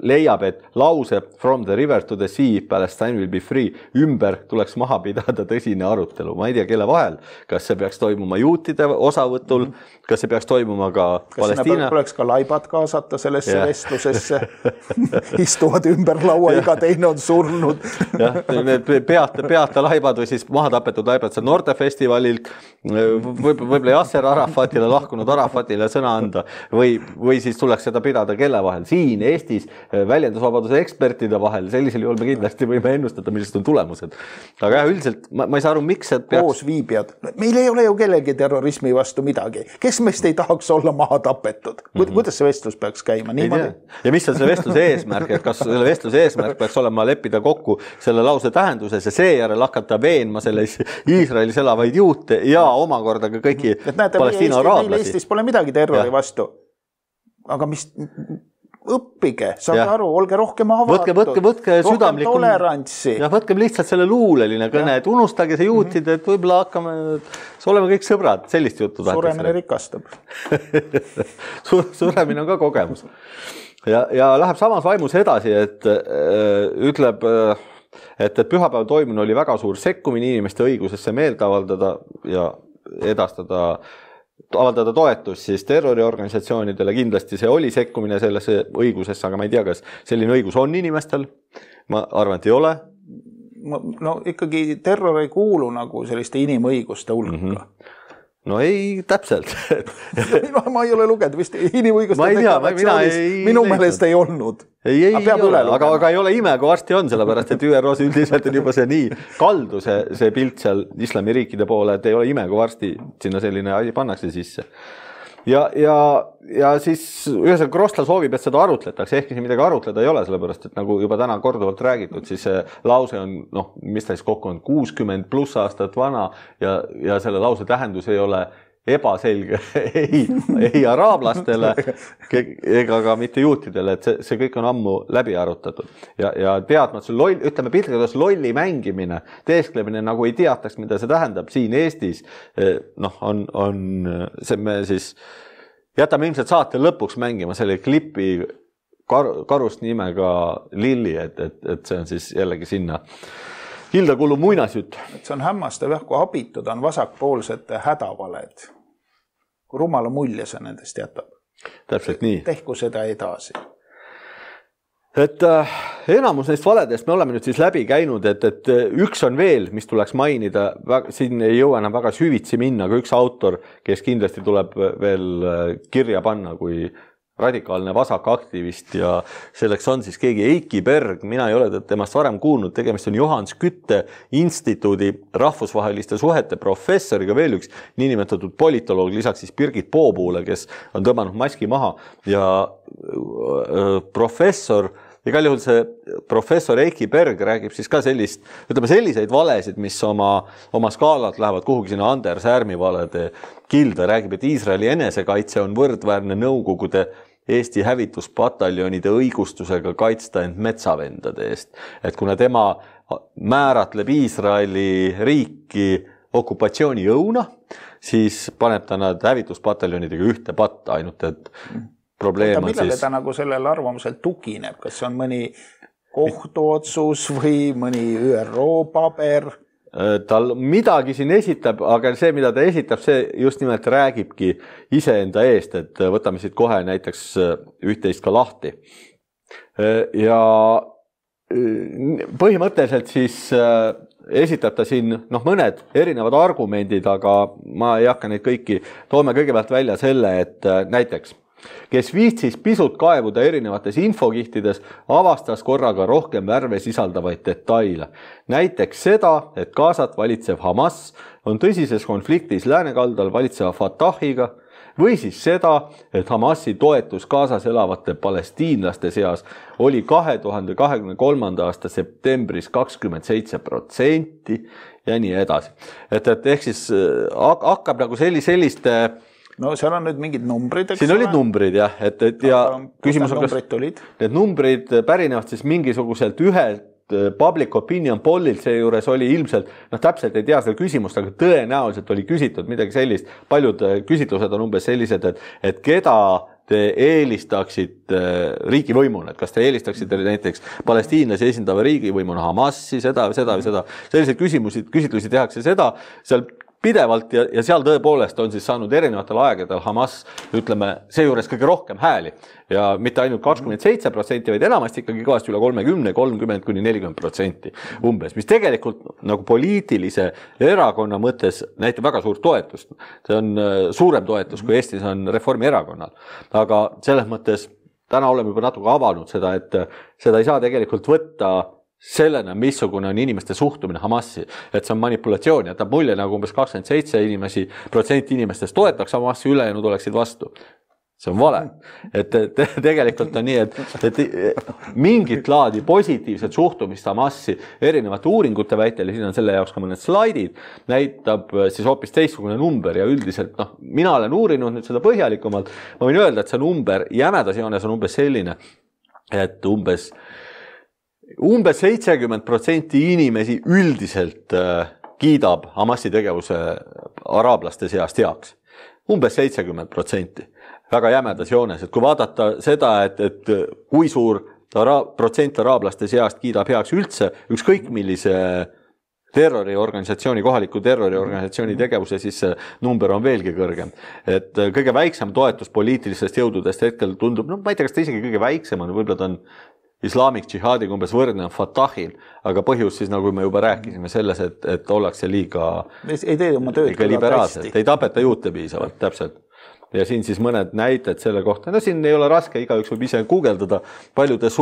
leiab, et lause from the river to the sea, Palestine will be free ümber tuleks maha pidada tõsine tõsine arutelu, ma ei tea, kelle vahel, kas see peaks toimuma juutide osavõtul, kas see peaks toimuma ka Palestiina. Kas tuleks ka laibad kaasata sellesse vestlusesse, istuvad ümber laua, iga teine on surnud. Jah, need peata laibad või siis maha tapetud laibad seal Noortefestivalilt, võib-olla Yasser Arafatile, lahkunud Arafatile sõna anda või siis tuleks seda pidada kelle vahel. Siin Eestis väljendusvabaduse ekspertide vahel, sellisel juhul me kindlasti võime ennustada, millised on tulemused. Aga jah, üldiselt ma ei saa aru, miks see peaks... Koos viibijad. Meil ei ole ju kellegi terrorismi vastu midagi. Kes meist ei tahaks olla maha tapetud? Kuidas see vestlus peaks käima? Ja mis on see vestluse eesmärk? Et kas selle vestluse eesmärk peaks olema leppida kokku selle lause tähenduses ja seejärel hakata veenma selles Iisraelis elavaid juute ja omakorda ka kõiki Palestiina araablasi. Eestis pole midagi terrori vastu. Aga mis... õppige, saage aru, olge rohkem avatud, võtke rohkem tolerantsi. Ja võtkem lihtsalt selle luuleline kõne, et unustage see juutid, et võib-olla hakkame, oleme kõik sõbrad, sellist juttu tahtes. Suremine rikastab. Suremine on ka kogemus. Ja läheb samas vaimus edasi, et ütleb, et pühapäev toimune oli väga suur sekkumine inimeste õigusesse meelt avaldada ja avaldada toetust siis terroriorganisatsioonidele, kindlasti see oli sekkumine sellesse õigusesse, aga ma ei tea, kas selline õigus on inimestel, ma arvan, et ei ole. No ikkagi terror ei kuulu nagu selliste inimõiguste hulka. No ei, täpselt. Ma ei ole lugenud, vist inimõiguste deklaratsioonis minu meelest ei olnud. Ei ole, aga ei ole ime, kui varsti on, sellepärast, et ÜROs üldiselt on juba see nii kaldu see pilt seal islamiriikide poole, et ei ole ime, kui varsti sinna selline asi pannakse sisse. Ja siis ühesõnaga Krossla soovib, et seda arutletakse, ehkki siin midagi arutleda ei ole, sellepärast, et nagu juba täna korduvalt räägitud, siis see lause on, mis ta siis kokku on, 60 pluss aastat vana ja selle lause tähendus ei ole ebaselge ei araablastele ega ka mitte juutidele, et see kõik on ammu läbi arutatud. Ja teadmad, ütleme piltlikult lolli mängimine, teesklemine nagu ei teataks, mida see tähendab siin Eestis, me siis jätame ilmselt saate lõpuks mängima selle klipi karust nimega Lilli, et see on siis jällegi sinna Hilda kuulub muinasjutt. See on hämmastav, kui abitud on vasakpoolsete hädavaled. Kui rumala mulje see nendest jätab. Täpselt nii. Tehku seda edasi. Et enamus neist valedest me oleme nüüd siis läbi käinud, et üks on veel, mis tuleks mainida, siin ei jõua enam väga süvitsi minna, aga üks autor, kes kindlasti tuleb veel kirja panna kui radikaalne vasakaktivist ja selleks on siis keegi Eiki Berg, mina ei ole temast varem kuulnud, tegemist on Johan Skytte instituudi rahvusvaheliste suhete professoriga, veel üks niinimetatud politoloog, lisaks siis Birgit Poopuule, kes on tõmmanud maski maha ja igal juhul see professor Eiki Berg räägib siis ka selliseid valesid, mis oma skaalalt lähevad kuhugi sinna Anders Härmi valede kilda, räägib, et Iisraeli enesekaitse on võrdväärne Nõukogude Eesti hävituspataljonide õigustusega kaitsta end metsavendade eest. Et kuna tema määratleb Iisraeli riiki okupatsioonijõuna, siis paneb ta nad hävituspataljonidega ühte patta, ainult et probleem on millele ta nagu sellel arvamusel tugineb? Kas see on mõni kohtuotsus või mõni ÜRO paber? Tal midagi siin esitab, aga see, mida ta esitab, see just nimelt räägibki iseenda eest, et võtame siit kohe näiteks üht-teist ka lahti. Ja põhimõtteliselt siis esitab ta siin mõned erinevad argumendid, aga ma ei hakka neid kõiki, toome kõigepealt välja selle, et näiteks kes viitsis pisut kaevuda erinevates infokihtides, avastas korraga rohkem värve sisaldavaid detaile. Näiteks seda, et Gazat valitsev Hamas on tõsises konfliktis läänekaldal valitseva Fatahiga, või siis seda, et Hamasi toetus Gazas elavate palestiinlaste seas oli 2023. aasta septembris 27% ja nii edasi. Et ehk siis hakkab nagu selliste No seal on nüüd mingid numbrid, eks siin olid numbrid, jah. Ja küsimus on, kas need numbrid pärinevad siis mingisuguselt ühelt public opinion pollilt, see juures oli ilmselt, täpselt ei tea seda küsimust, aga tõenäoliselt oli küsitud midagi sellist. Paljud küsitlused on umbes sellised, et keda te eelistaksite riigivõimuna, et kas te eelistaksite näiteks palestiinlasi esindava riigivõimuna Hamasi, seda. Selliseid küsitlusi tehakse seda, seal pidevalt ja seal tõepoolest on siis saanud erinevatel aegadel Hamas, ütleme, seejuures kõige rohkem hääli ja mitte ainult 27%, vaid enamasti ikkagi kõvasti üle 30–40% umbes, mis tegelikult nagu poliitilise erakonna mõttes näitab väga suurt toetust. See on suurem toetus, kui Eestis on Reformierakonnal. Aga selles mõttes täna oleme juba natuke avanud seda, et seda ei saa tegelikult võtta sellena, missugune on inimeste suhtumine Hamasi, et see on manipulatsioon, jätab mulje nagu umbes 27% inimestest toetaks Hamasi, ülejäänud oleksid vastu. See on vale. Et tegelikult on nii, et mingit laadi positiivset suhtumist Hamasi erinevate uuringute väitel, ja siin on selle jaoks ka mõned slaidid, näitab siis hoopis teistsugune number ja üldiselt, mina olen uurinud nüüd seda põhjalikumalt, ma võin öelda, et see number jämedas joones on umbes selline, et umbes 70% inimesi üldiselt kiidab Hamasi tegevuse araablaste seast heaks. Umbes 70%. Väga jämedas joones, et kui vaadata seda, et kui suur protsent araablaste seast kiidab heaks üldse, ükskõik millise terroriorganisatsiooni, kohaliku terroriorganisatsiooni tegevuse, siis see number on veelgi kõrgem. Et kõige väiksem toetus poliitilistest jõududest hetkel tundub, ma ei tea, kas ta isegi kõige väiksem on, võib-olla ta on Islamic džihaadiga umbes võrdne Fatahil, aga põhjus siis, nagu me juba rääkisime selles, et ollakse liiga liberaalselt, ei tapeta juute piisavalt, täpselt. Ja siin siis mõned näited selle kohta, siin ei ole raske, igaüks võib ise guugeldada, paljudes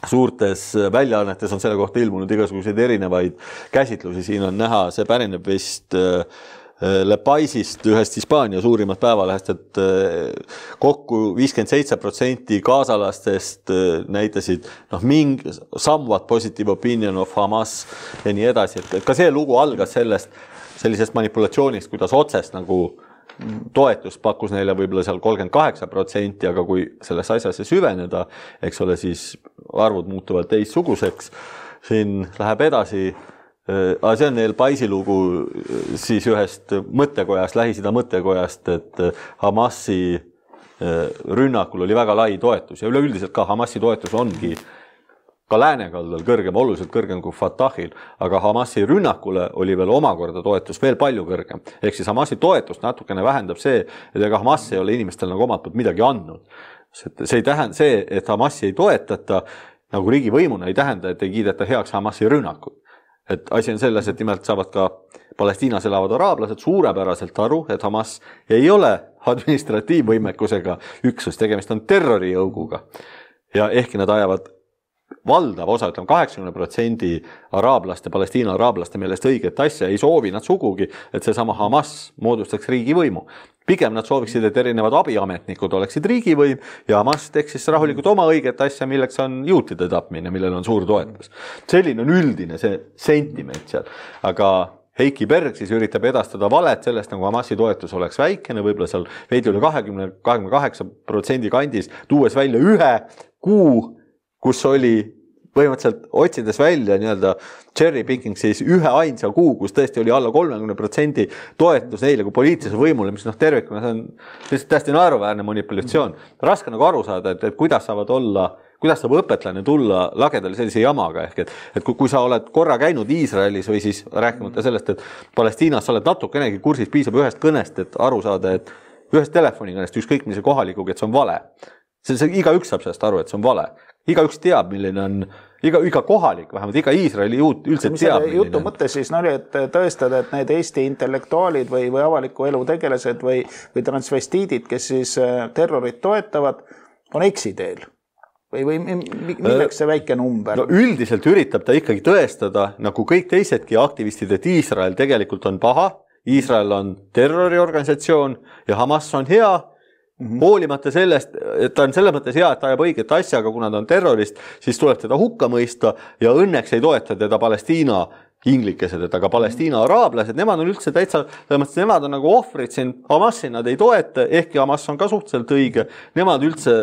suurtes väljaannetes on selle kohta ilmunud igasuguseid erinevaid käsitlusi, siin on näha, see pärineb vist Le Paisist, ühest Hispaania suurimat päevalehest, et kokku 57% kaasalastest näitasid somewhat positive opinion of Hamas ja nii edasi. Et ka see lugu algas sellisest manipulatsioonist, kuidas otsest nagu toetust pakkus neile võib-olla seal 38%, aga kui selles asjasse süveneda, eks ole, siis arvud muutuvad teissuguseks. Siin läheb edasi. See on El Paisi lugu siis ühest mõttekojast, Lähis-Ida mõttekojast, et Hamasi rünnakul oli väga lai toetus ja üleüldiselt ka Hamasi toetus ongi ka läänekaldal kõrgem, oluliselt kõrgem kui Fatahil, aga Hamasi rünnakule oli veel omakorda toetus veel palju kõrgem. Ehk siis Hamasi toetust natukene vähendab see, et ega Hamas ei ole inimestel nagu omalt poolt midagi andnud. See ei tähenda see, et Hamasi ei toetata nagu riigivõimuna, ei tähenda, et ei kiideta heaks Hamasi rünnakut. Et asi on selles, et nimelt saavad ka Palestiinas elavad araablased suurepäraselt aru, et Hamas ei ole administratiivvõimekusega üksus, tegemist on terrorijõuguga. Ja ehkki nad ajavad valdav osa, 80% araablaste, Palestiina araablaste meelest õiget asja, ei soovi nad sugugi, et see sama Hamas moodustaks riigivõimu. Pigem nad sooviksid, et erinevad abiametnikud oleksid riigivõim ja Hamas teeks siis rahulikult oma õiget asja, milleks on juutide tapmine, millel on suur toetus. Selline on üldine see sentiment seal, aga Heiki Berg siis üritab edastada valet sellest, nagu Hamasi toetus oleks väikene, võib-olla seal veidi üle 20–28% kandis, tuues välja ühe kuu, kus oli põhimõtteliselt otsides välja cherry picking siis ühe ainsa kuu, kus tõesti oli alla 30% toetus neile kui poliitilise võimule, mis tervikuna see on täiesti naeruväärne manipulatsioon. Raske nagu aru saada, et kuidas saab õpetlane tulla lagedale sellise jamaga, ehk et kui sa oled korra käinud Iisraelis või siis rääkimata sellest, et Palestiinas sa oled natukenegi kursis, piisab ühest kõnest, et aru saada, et ühest telefonikõnest ükskõik millise kohalikuga, et see on vale. Igaüks saab sellest aru, et see on vale. Igaüks teab, milline on, iga kohalik, vähemalt iga Iisraeli juut üldse teab. Jutu mõte siis oli, et tõestada, et need Eesti intellektuaalid või avaliku elu tegelased või transvestiidid, kes siis terrorit toetavad, on eksiteel. Või milleks see väike number? No, üldiselt üritab ta ikkagi tõestada, nagu kõik teisedki aktivistid, et Iisrael tegelikult on paha, Iisrael on terroriorganisatsioon ja Hamas on hea, hoolimata sellest, et ta on selles mõttes hea, et ta ajab õiget asja, aga kuna ta on terrorist, siis tuleb teda hukka mõista ja õnneks ei toeta teda Palestiina inglikesed, aga Palestiina araablased, nemad on üldse täitsa, nemad on nagu ohvrid siin, Hamasi nad ei toeta, ehkki Hamas on ka suhteliselt õige, nemad üldse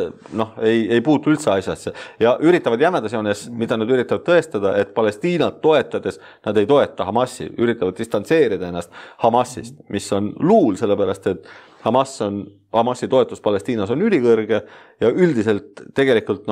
ei puutu üldse asjasse ja üritavad jämedasjoones, mida nad üritavad tõestada, et Palestiinat toetades nad ei toeta Hamasi, üritavad distantseerida ennast Hamasist, mis on luul, sellepärast et Hamasi toetus Palestiinas on ülikõrge ja üldiselt tegelikult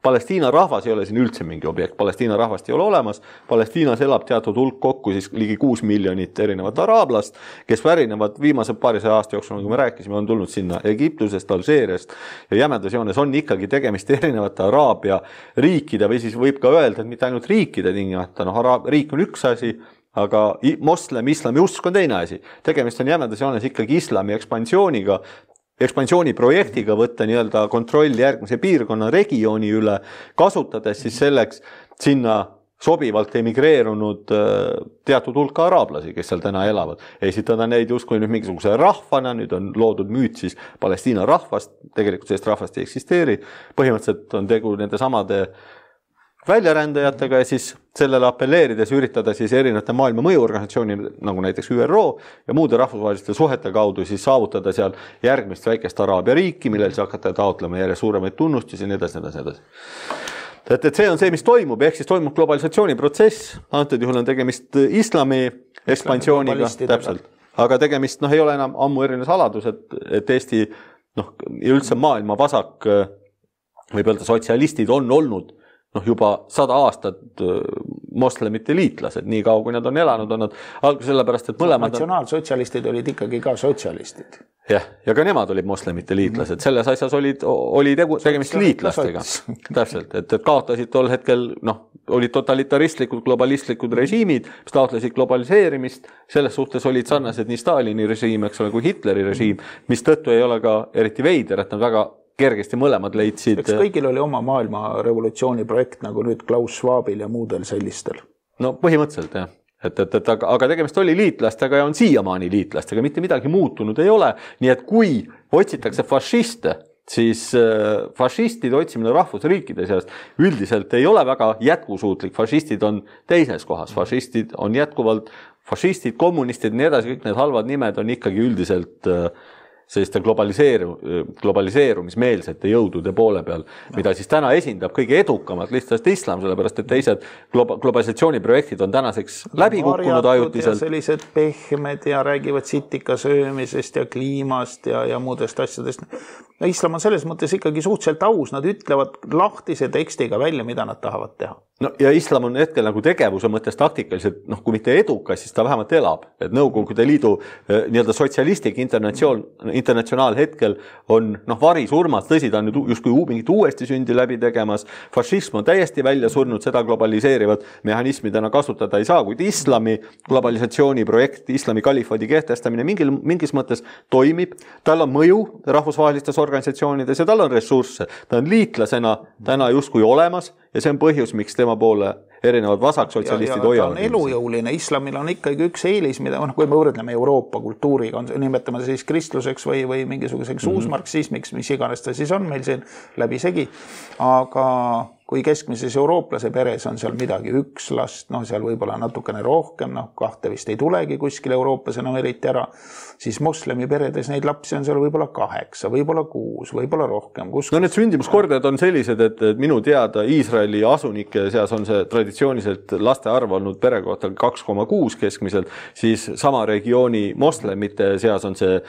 Palestiina rahvas ei ole siin üldse mingi objekt, Palestiina rahvast ei ole olemas, Palestiinas elab teatud hulk kokku siis ligi 6 miljonit erinevat araablast, kes pärinevad viimase paarisaja aasta jooksul, nagu me rääkisime, on tulnud sinna Egiptusest, Alžeeriast ja jämedas joones on ikkagi tegemist erinevate Araabia riikide või siis võib ka öelda, et mitte ainult riikide tingimata, riik on üks asi, aga islami usk on teine asi. Tegemist on jämedas joones ikkagi islami ekspansiooniprojektiga võtta nii-öelda kontroll järgmise piirkonna regiooni üle, kasutades siis selleks sinna sobivalt emigreerunud teatud hulka araablasi, kes seal täna elavad. Esitada neid justkui nüüd mingisuguse rahvana, nüüd on loodud müüt siis Palestiina rahvast, tegelikult sellist rahvast ei eksisteeri, põhimõtteliselt on tegu nende samade väljarändajatega ja siis sellele appelleerides üritada siis erinevate maailma mõjuorganisatsiooni, nagu näiteks ÜRO ja muude rahvusvaheliste suhete kaudu siis saavutada seal järgmist väikest Araabia riiki, millel siis hakata taotlema järjest suuremaid tunnustusi ja nii edasi. Et see on see, mis toimub, ehk siis toimub globalisatsiooniprotsess, antud juhul on tegemist islami ekspansiooniga, täpselt. Aga tegemist ei ole enam ammu eriline saladus, et Eesti ja üldse maailma vasak, võib öelda sotsialistid on olnud juba 100 aastat moslemite liitlased, nii kaua kui nad on elanud, on nad algus sellepärast, et mõlemad natsionaalsotsialistid olid ikkagi ka sotsialistid. Jah, ja ka nemad olid moslemite liitlased. Selles asjas oli tegemist liitlastega. Täpselt, et kaotasid tol hetkel, olid totalitaristlikud, globalistlikud režiimid, mis taotlesid globaliseerimist, selles suhtes olid sarnased nii Stalini režiim, eks ole, kui Hitleri režiim, mis tõttu ei ole ka eriti veider, et nad väga kergesti mõlemad leidsid. Eks kõigil oli oma maailma revolutsiooni projekt, nagu nüüd Klaus Schwabil ja muudel sellistel. Põhimõtteliselt, jah. Aga tegemist oli liitlastega ja on siiamaani liitlastega, mitte midagi muutunud ei ole. Nii et kui otsitakse fašiste, siis fašistide otsimine rahvusriikide seast üldiselt ei ole väga jätkusuutlik. Fašistid on teises kohas. Fašistid on jätkuvalt fašistid, kommunistid, nii edasi, kõik need halvad nimed on ikkagi üldiselt selliste globaliseerumismeelsete jõudude poole peal, mida siis täna esindab kõige edukamalt lihtsalt islam, sellepärast et teised globalisatsiooniprojektid on tänaseks läbi kukkunud ajutiselt. Ja sellised pehmed ja räägivad sitika söömisest ja kliimast ja muudest asjadest. Islam on selles mõttes ikkagi suhteliselt aus, nad ütlevad lahtise tekstiga välja, mida nad tahavad teha. Ja islam on hetkel nagu tegevuse mõttes taktikaliselt, kui mitte edukas, siis ta vähemalt elab. Et Nõukogude Liidu nii-öelda sotsialistik internatsionaal hetkel on varisurmas, tõsi, ta on nüüd justkui mingit uuesti sündi läbi tegemas, fašism on täiesti välja surnud, seda globaliseerivad mehhanismi täna kasutada ei saa, kuid islami globalisatsiooniprojekt, islami kalifaadi kehtestamine mingis mõttes toimib, tal on mõju rahvusvahelistes organisatsioonides ja tal on ressursse, ta on liitlasena täna justkui olemas ja see on põhjus, miks tema poole erinevad vasaksotsialistid hoiavad. Ta on elujõuline, islamil on ikkagi üks eelis, mida, kui me võrdleme Euroopa kultuuriga, nimetame siis kristluseks või mingisuguseks uusmarksismiks, mis iganes ta siis on meil siin läbi segi, aga kui keskmises eurooplase peres on seal midagi üks last, seal võib-olla natukene rohkem, kahte vist ei tulegi kuskil Euroopas enam eriti ära, siis moslemi peredes neid lapsi on seal võib-olla 8, võib-olla 6, võib-olla rohkem. Need sündimuskordajad on sellised, et minu teada Iisraeli asunike seas on see traditsiooniliselt laste arv olnud pere kohta 2,6 keskmiselt, siis sama regiooni moslemite seas on see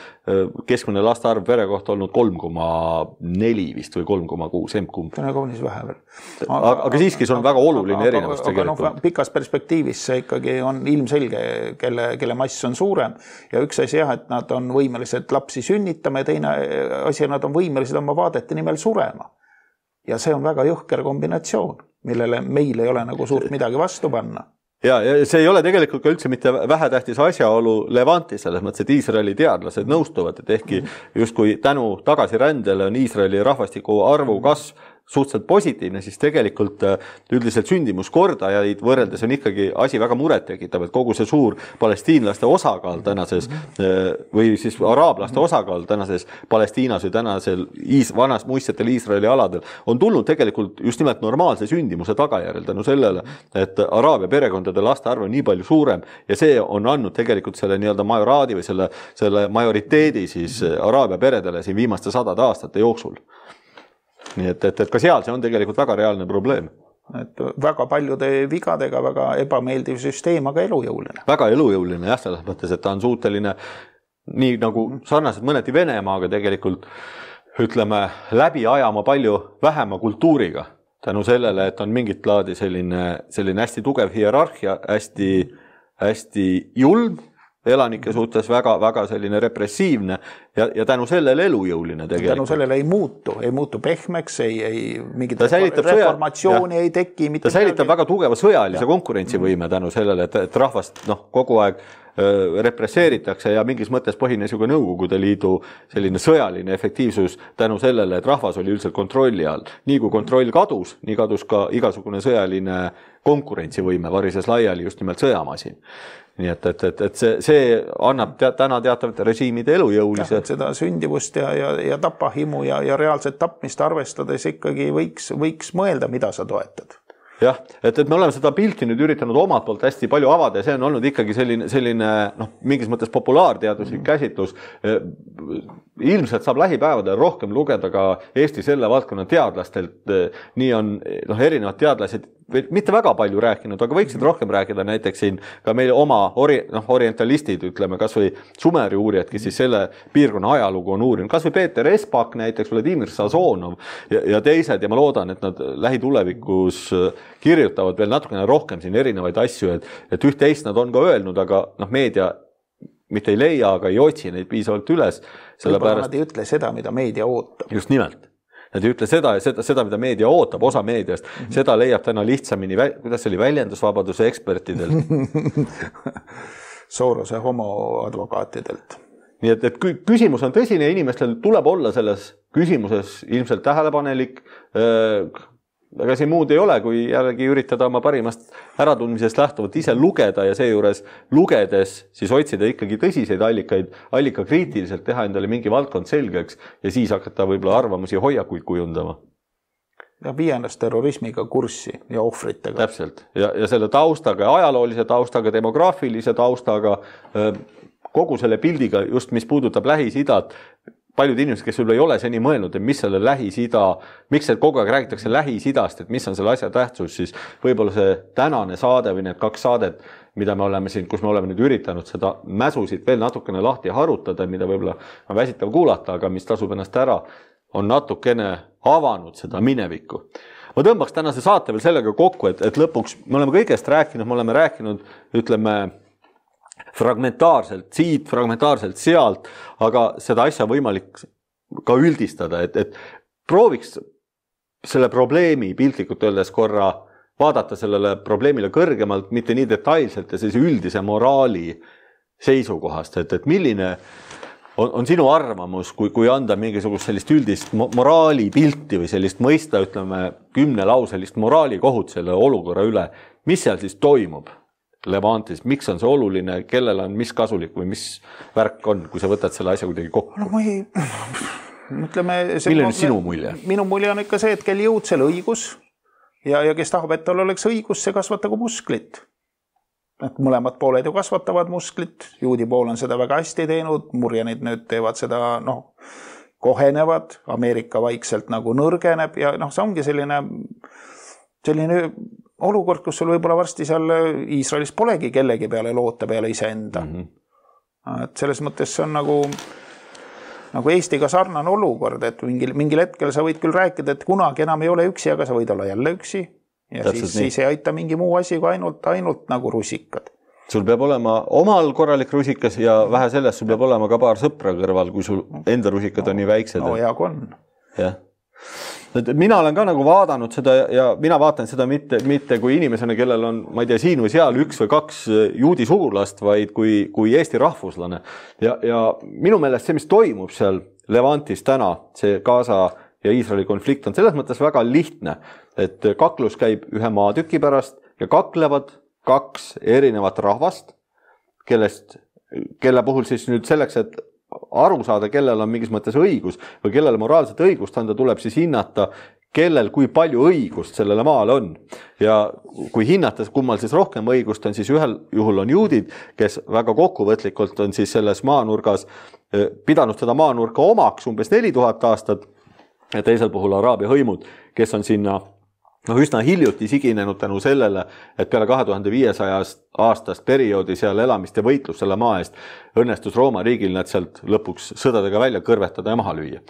keskmine laste arv pere kohta olnud 3,4 vist või 3,6 emkumb. See on kaunis vähe veel. Aga siiski see on väga oluline erinevus tegelikult. Pikas perspektiivis see ikkagi on ilmselge, kelle mass on suurem ja üks asi jah, et nad on võimelised lapsi sünnitama ja teine asi, nad on võimelised oma vaadete nimel surema. Ja see on väga jõhker kombinatsioon, millele meil ei ole nagu suurt midagi vastu panna. Ja see ei ole tegelikult ka üldse mitte vähetähtis asjaolu Levantis, selles mõttes, et Iisraeli teadlased nõustuvad, et ehkki justkui tänu tagasirändele on Iisraeli rahvastiku arvu kasv suhteliselt positiivne, siis tegelikult üldiselt sündimuskordajaid võrreldes on ikkagi asi väga muret tekitav, et kogu see suur palestiinlaste osakaal tänases või siis araablaste osakaal tänases Palestiinas või tänasel vanas muistsetel Iisraeli aladel on tulnud tegelikult just nimelt normaalse sündimuse tagajärjel tänu sellele, et araabia perekondade laste arv on nii palju suurem ja see on andnud tegelikult selle nii-öelda majoraadi või selle majoriteedi siis araabia peredele siin viimaste 100 aastate jooksul. Nii et ka seal see on tegelikult väga reaalne probleem. Et väga paljude vigadega, väga ebameeldiv süsteem, aga elujõuline. Väga elujõuline, jah, selles mõttes, et ta on suuteline nii nagu sarnaselt mõneti Venemaaga tegelikult ütleme läbi ajama palju vähema kultuuriga. Tänu sellele, et on mingit laadi selline hästi tugev hierarhia, hästi julm elanike suhtes, väga selline repressiivne ja tänu sellele elujõuline tegelikult. Tänu sellele ei muutu pehmeks, mingit reformatsiooni ei teki. Ta säilitab väga tugeva sõjalise konkurentsivõime tänu sellele, et rahvast kogu aeg represseeritakse ja mingis mõttes põhines ju ka Nõukogude Liidu selline sõjaline efektiivsus tänu sellele, et rahvas oli üldiselt kontrolli all. Nii kui kontroll kadus, nii kadus ka igasugune sõjaline konkurentsivõime, varises laiali just nimelt sõjamasin. Nii et see annab täna teatavate režiimide elujõulise. Seda sündivust ja tapahimu ja reaalset tapmist arvestades ikkagi võiks mõelda, mida sa toetad. Jah, et me oleme seda pilti nüüd üritanud omalt poolt hästi palju avada ja see on olnud ikkagi selline mingis mõttes populaarteaduslik käsitlus. Ilmselt saab lähipäevadel rohkem lugeda ka Eesti selle valdkonna teadlastelt. Nii on erinevad teadlased mitte väga palju rääkinud, aga võiksid rohkem rääkida näiteks siin ka meil oma orientalistid, ütleme kas või Sumeri uurijad, kes siis selle piirkonna ajalugu on uurinud, kas või Peeter Espak näiteks, Vladimir Sazonov ja teised ja ma loodan, et nad lähitulevikus kirjutavad veel natukene rohkem siin erinevaid asju, et üht-teist nad on ka öelnud, aga meedia mitte ei leia, aga ei otsi neid piisavalt üles. Võib-olla nad ei ütle seda, mida meedia ootab. Just nimelt. Nad ei ütle seda, mida meedia ootab, osa meediast. Seda leiab täna lihtsamini, kuidas see oli väljendusvabaduse ekspertidel? Soorose homoadvokaatidelt. Nii et küsimus on tõsine ja inimestel tuleb olla selles küsimuses ilmselt tähelepanelik. Aga siin muud ei ole, kui jällegi üritada oma parimast äratundmisest lähtuvalt ise lugeda ja seejuures lugedes siis otsida ikkagi tõsiseid allikakriitiliselt, teha endale mingi valdkond selgeks ja siis hakata võib-olla arvamusi ja hoiakuid kujundama. Ja viia ennast terrorismiga kurssi ja ohvritega. Täpselt. Ja selle taustaga, ajaloolise taustaga, demograafilise taustaga, kogu selle pildiga, just mis puudutab Lähis-Idat, paljud inimesed, kes võib-olla ei ole seni mõelnud, et mis selle Lähis-Ida, miks kogu aeg räägitakse Lähis-Idast, et mis on selle asja tähtsus, siis võib-olla see tänane saade või need 2 saadet, mida me oleme siin, kus me oleme nüüd üritanud seda mäsusid veel natukene lahti harutada, mida võib-olla on väsitav kuulata, aga mis tasub ennast ära, on natukene avanud seda minevikku. Ma tõmbaks tänase saate veel sellega kokku, et lõpuks me oleme kõigest rääkinud, me oleme rääkinud, ütleme, fragmentaarselt siit, fragmentaarselt sealt, aga seda asja võimalik ka üldistada, et prooviks selle probleemi piltlikult öeldes korra vaadata sellele probleemile kõrgemalt, mitte nii detailselt ja sellise üldise moraali seisukohast, et milline on sinu arvamus, kui anda mingisugust sellist üldist moraali pilti või sellist mõista, ütleme, 10-lauselist moraali kohut selle olukorra üle, mis seal siis toimub Levantis, miks on see oluline, kellel on mis kasulik või mis värk on, kui sa võtad selle asja kuidagi kokku? No ma ei, ütleme... Milline on sinu mulje? Minu mulje on ikka see, et kel jõud selle õigus ja kes tahab, et tal oleks õigus, see kasvatagu musklit. Mõlemad pooled ju kasvatavad musklit, juudi pool on seda väga hästi teinud, murjanid nüüd teevad seda, kohenevad, Ameerika vaikselt nagu nõrgeneb ja see ongi selline olukord, kus sul võib-olla varsti seal Iisraelis polegi kellegi peale loota peale iseenda. Et selles mõttes see on nagu Eestiga sarnane olukord, et mingil hetkel sa võid küll rääkida, et kunagi enam ei ole üksi, aga sa võid olla jälle üksi ja siis ei aita mingi muu asi kui ainult nagu rusikad. Sul peab olema omal korralik rusikas ja vähe sellest, sul peab olema ka paar sõpra kõrval, kui sul enda rusikad on nii väiksed. Hea kui on. Jah. Mina olen ka nagu vaadanud seda ja mina vaatan seda mitte kui inimesena, kellel on, ma ei tea, siin või seal 1 või 2 juudi sugulast, vaid kui Eesti rahvuslane. Ja minu meelest see, mis toimub seal Levantis täna, see Gaza ja Iisraeli konflikt on selles mõttes väga lihtne, et kaklus käib ühe maatüki pärast ja kaklevad 2 erinevat rahvast, kelle puhul siis nüüd selleks, et aru saada, kellel on mingis mõttes õigus või kellele moraalset õigust anda, tuleb siis hinnata, kellel kui palju õigust sellele maale on. Ja kui hinnata, kummal siis rohkem õigust on, siis ühel juhul on juudid, kes väga kokkuvõtlikult on siis selles maanurgas pidanud seda maanurka omaks umbes 4000 aastat ja teisel puhul Araabia hõimud, kes on sinna üsna hiljuti siginenud tänu sellele, et peale 2500 aastast perioodi seal elamist ja võitlus selle maa eest õnnestus Rooma riigil nad sealt lõpuks sõdadega välja kõrvetada ja maha lüüa.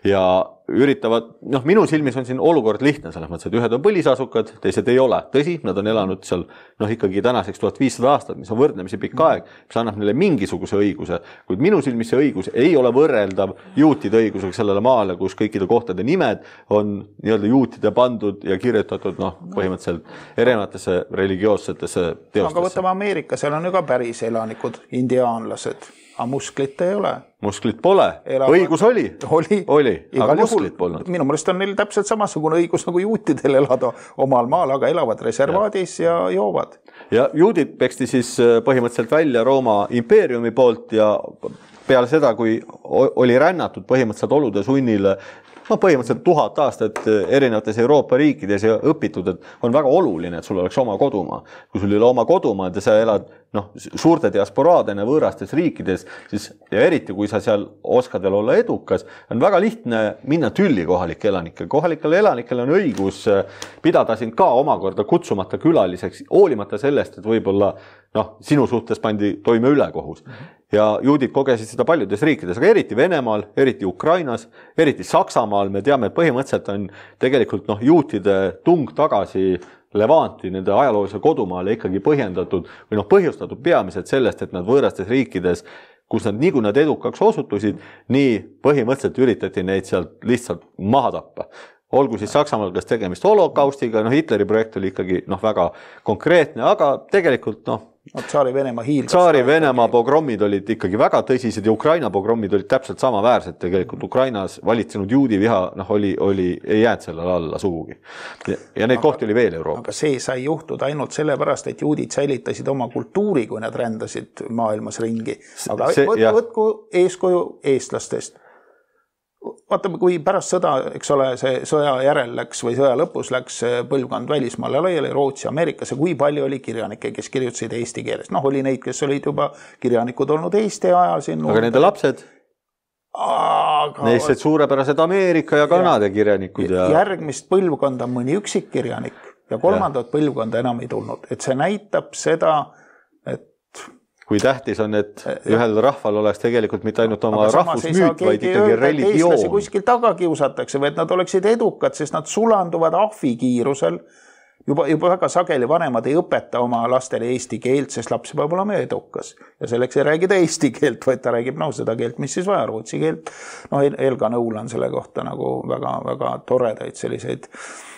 Ja üritavad, minu silmis on siin olukord lihtne selles mõttes, et ühed on põlisasukad, teised ei ole. Tõsi, nad on elanud seal ikkagi tänaseks 1500 aastat, mis on võrdlemisi pikk aeg, mis annab neile mingisuguse õiguse, kuid minu silmis see õigus ei ole võrreldav juutide õigusega sellele maale, kus kõikide kohtade nimed on nii-öelda juutide pandud ja kirjutatud põhimõtteliselt erinevatesse religioossetesse teostesse. Aga võtame Ameerika, seal on ju ka päris elanikud, indiaanlased, aga musklit ei ole. Musklit pole, õigus oli, aga musklit polnud. Minu mõelest on neil täpselt samasugune õigus nagu juutidel elada omal maal, aga elavad reservaadis ja joovad. Ja juudid peksti siis põhimõtteliselt välja Rooma impeeriumi poolt ja peale seda, kui oli rännatud põhimõtteliselt olude sunnile põhimõtteliselt 1000 aastat erinevates Euroopa riikides ja õpitud, et on väga oluline, et sul oleks oma kodumaa. Kui sul ei ole oma kodumaa ja sa elad suurte diasporaadena võõrastes riikides, siis, ja eriti kui sa seal oskad veel olla edukas, on väga lihtne minna tülli kohalike elanikele. Kohalikele elanikele on õigus pidada sind ka omakorda kutsumata külaliseks, hoolimata sellest, et võib-olla sinu suhtes pandi toime ülekohus. Ja juudid kogesid seda paljudes riikides, aga eriti Venemaal, eriti Ukrainas, eriti Saksamaal, me teame, et põhimõtteliselt on tegelikult juutide tung tagasi Levanti nende ajaloolise kodumaale ikkagi põhjendatud või põhjustatud peamiselt sellest, et nad võõrastes riikides, kus nad nii kui nad edukaks osutusid, nii põhimõtteliselt üritati neid sealt lihtsalt maha tappa. Olgu siis Saksamaal kas tegemist holokaustiga, Hitleri projekt oli ikkagi väga konkreetne, aga tegelikult Tsaari Venemaa hiilgas. Tsaari Venemaa pogrommid olid ikkagi väga tõsised ja Ukraina pogrommid olid täpselt samaväärsed. Tegelikult Ukrainas valitsenud juudi viha ei jäänud sellele alla sugugi. Ja neid kohti oli veel Euroopas. Aga see sai juhtuda ainult sellepärast, et juudid säilitasid oma kultuuri, kui nad rändasid maailmas ringi. Aga võtku eeskuju eestlastest. Vaatame, kui pärast sõda, eks ole, see sõja järel läks või sõja lõpus läks põlvkond välismaale laiali Rootsi, Ameerikasse, kui palju oli kirjanikke, kes kirjutasid eesti keeles. Oli neid, kes olid juba kirjanikud olnud Eesti ajal. Aga nende lapsed? Neist suurepärased Ameerika ja Kanada kirjanikud. Järgmist põlvkonda mõni üksik kirjanik ja kolmandat põlvkonda enam ei tulnud. Et see näitab seda, et kui tähtis on, et ühel rahval oleks tegelikult mitte ainult oma rahvusmüüt, vaid ikkagi religioon. Eestlasi kuskil taga kiusatakse või et nad oleksid edukad, sest nad sulanduvad ahvi kiirusel. Juba väga sageli vanemad ei õpeta oma lastele eesti keelt, sest laps peab olema edukas. Ja selleks ei räägi ta eesti keelt, vaid ta räägib seda keelt, mis siis vaja, rootsi keelt. Elga Nõul on selle kohta väga, väga toredaid selliseid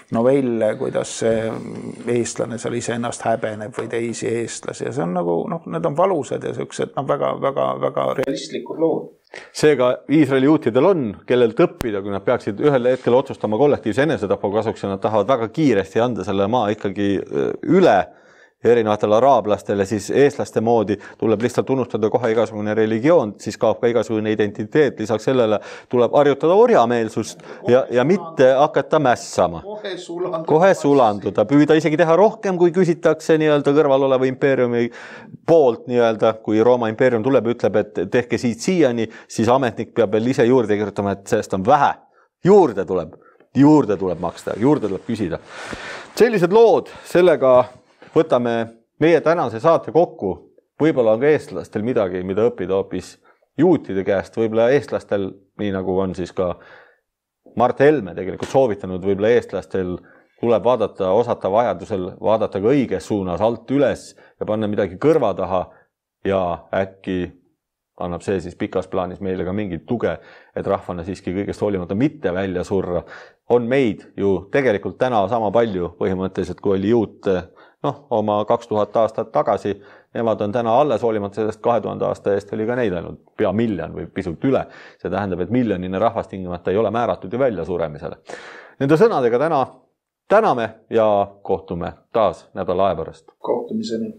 novelle, kuidas eestlane seal ise ennast häbeneb või teisi eestlasi ja see on need on valusad ja sellised väga, väga, väga realistlikud lood. Seega Iisraeli juutidel on, kellelt õppida, kui nad peaksid ühel hetkel otsustama kollektiivse enesetapu kasuks ja nad tahavad väga kiiresti anda selle maa ikkagi üle erinevatele araablastele, siis eestlaste moodi tuleb lihtsalt unustada kohe igasugune religioon, siis kaob ka igasugune identiteet, lisaks sellele tuleb harjutada orjameelsust ja mitte hakata mässama. Kohe sulanduda, püüda isegi teha rohkem, kui küsitakse nii-öelda kõrval oleva impeeriumi poolt nii-öelda, kui Rooma impeerium tuleb ja ütleb, et tehke siit siiani, siis ametnik peab veel ise juurde kirjutama, et sellest on vähe. Juurde tuleb maksta, juurde tuleb küsida. Sellised lood, sellega võtame meie tänase saate kokku. Võib-olla on ka eestlastel midagi, mida õppida hoopis juutide käest. Võib-olla eestlastel, nii nagu on siis ka Mart Helme tegelikult soovitanud, võib-olla eestlastel tuleb vaadata, osata vajadusel vaadata ka õiges suunas alt üles ja panna midagi kõrva taha ja äkki annab see siis pikas plaanis meile ka mingit tuge, et rahvana siiski kõigest hoolimata mitte välja surra. On meid ju tegelikult täna sama palju põhimõtteliselt, kui oli juut oma 2000 aastat tagasi. Nemad on täna alles hoolimata sellest 2000 aasta eest oli ka neid ainult pea miljon või pisut üle. See tähendab, et miljonine rahvastingimata ei ole määratud ju välja suremisele. Nende sõnadega täna täname ja kohtume taas nädala aja pärast. Kohtumiseni.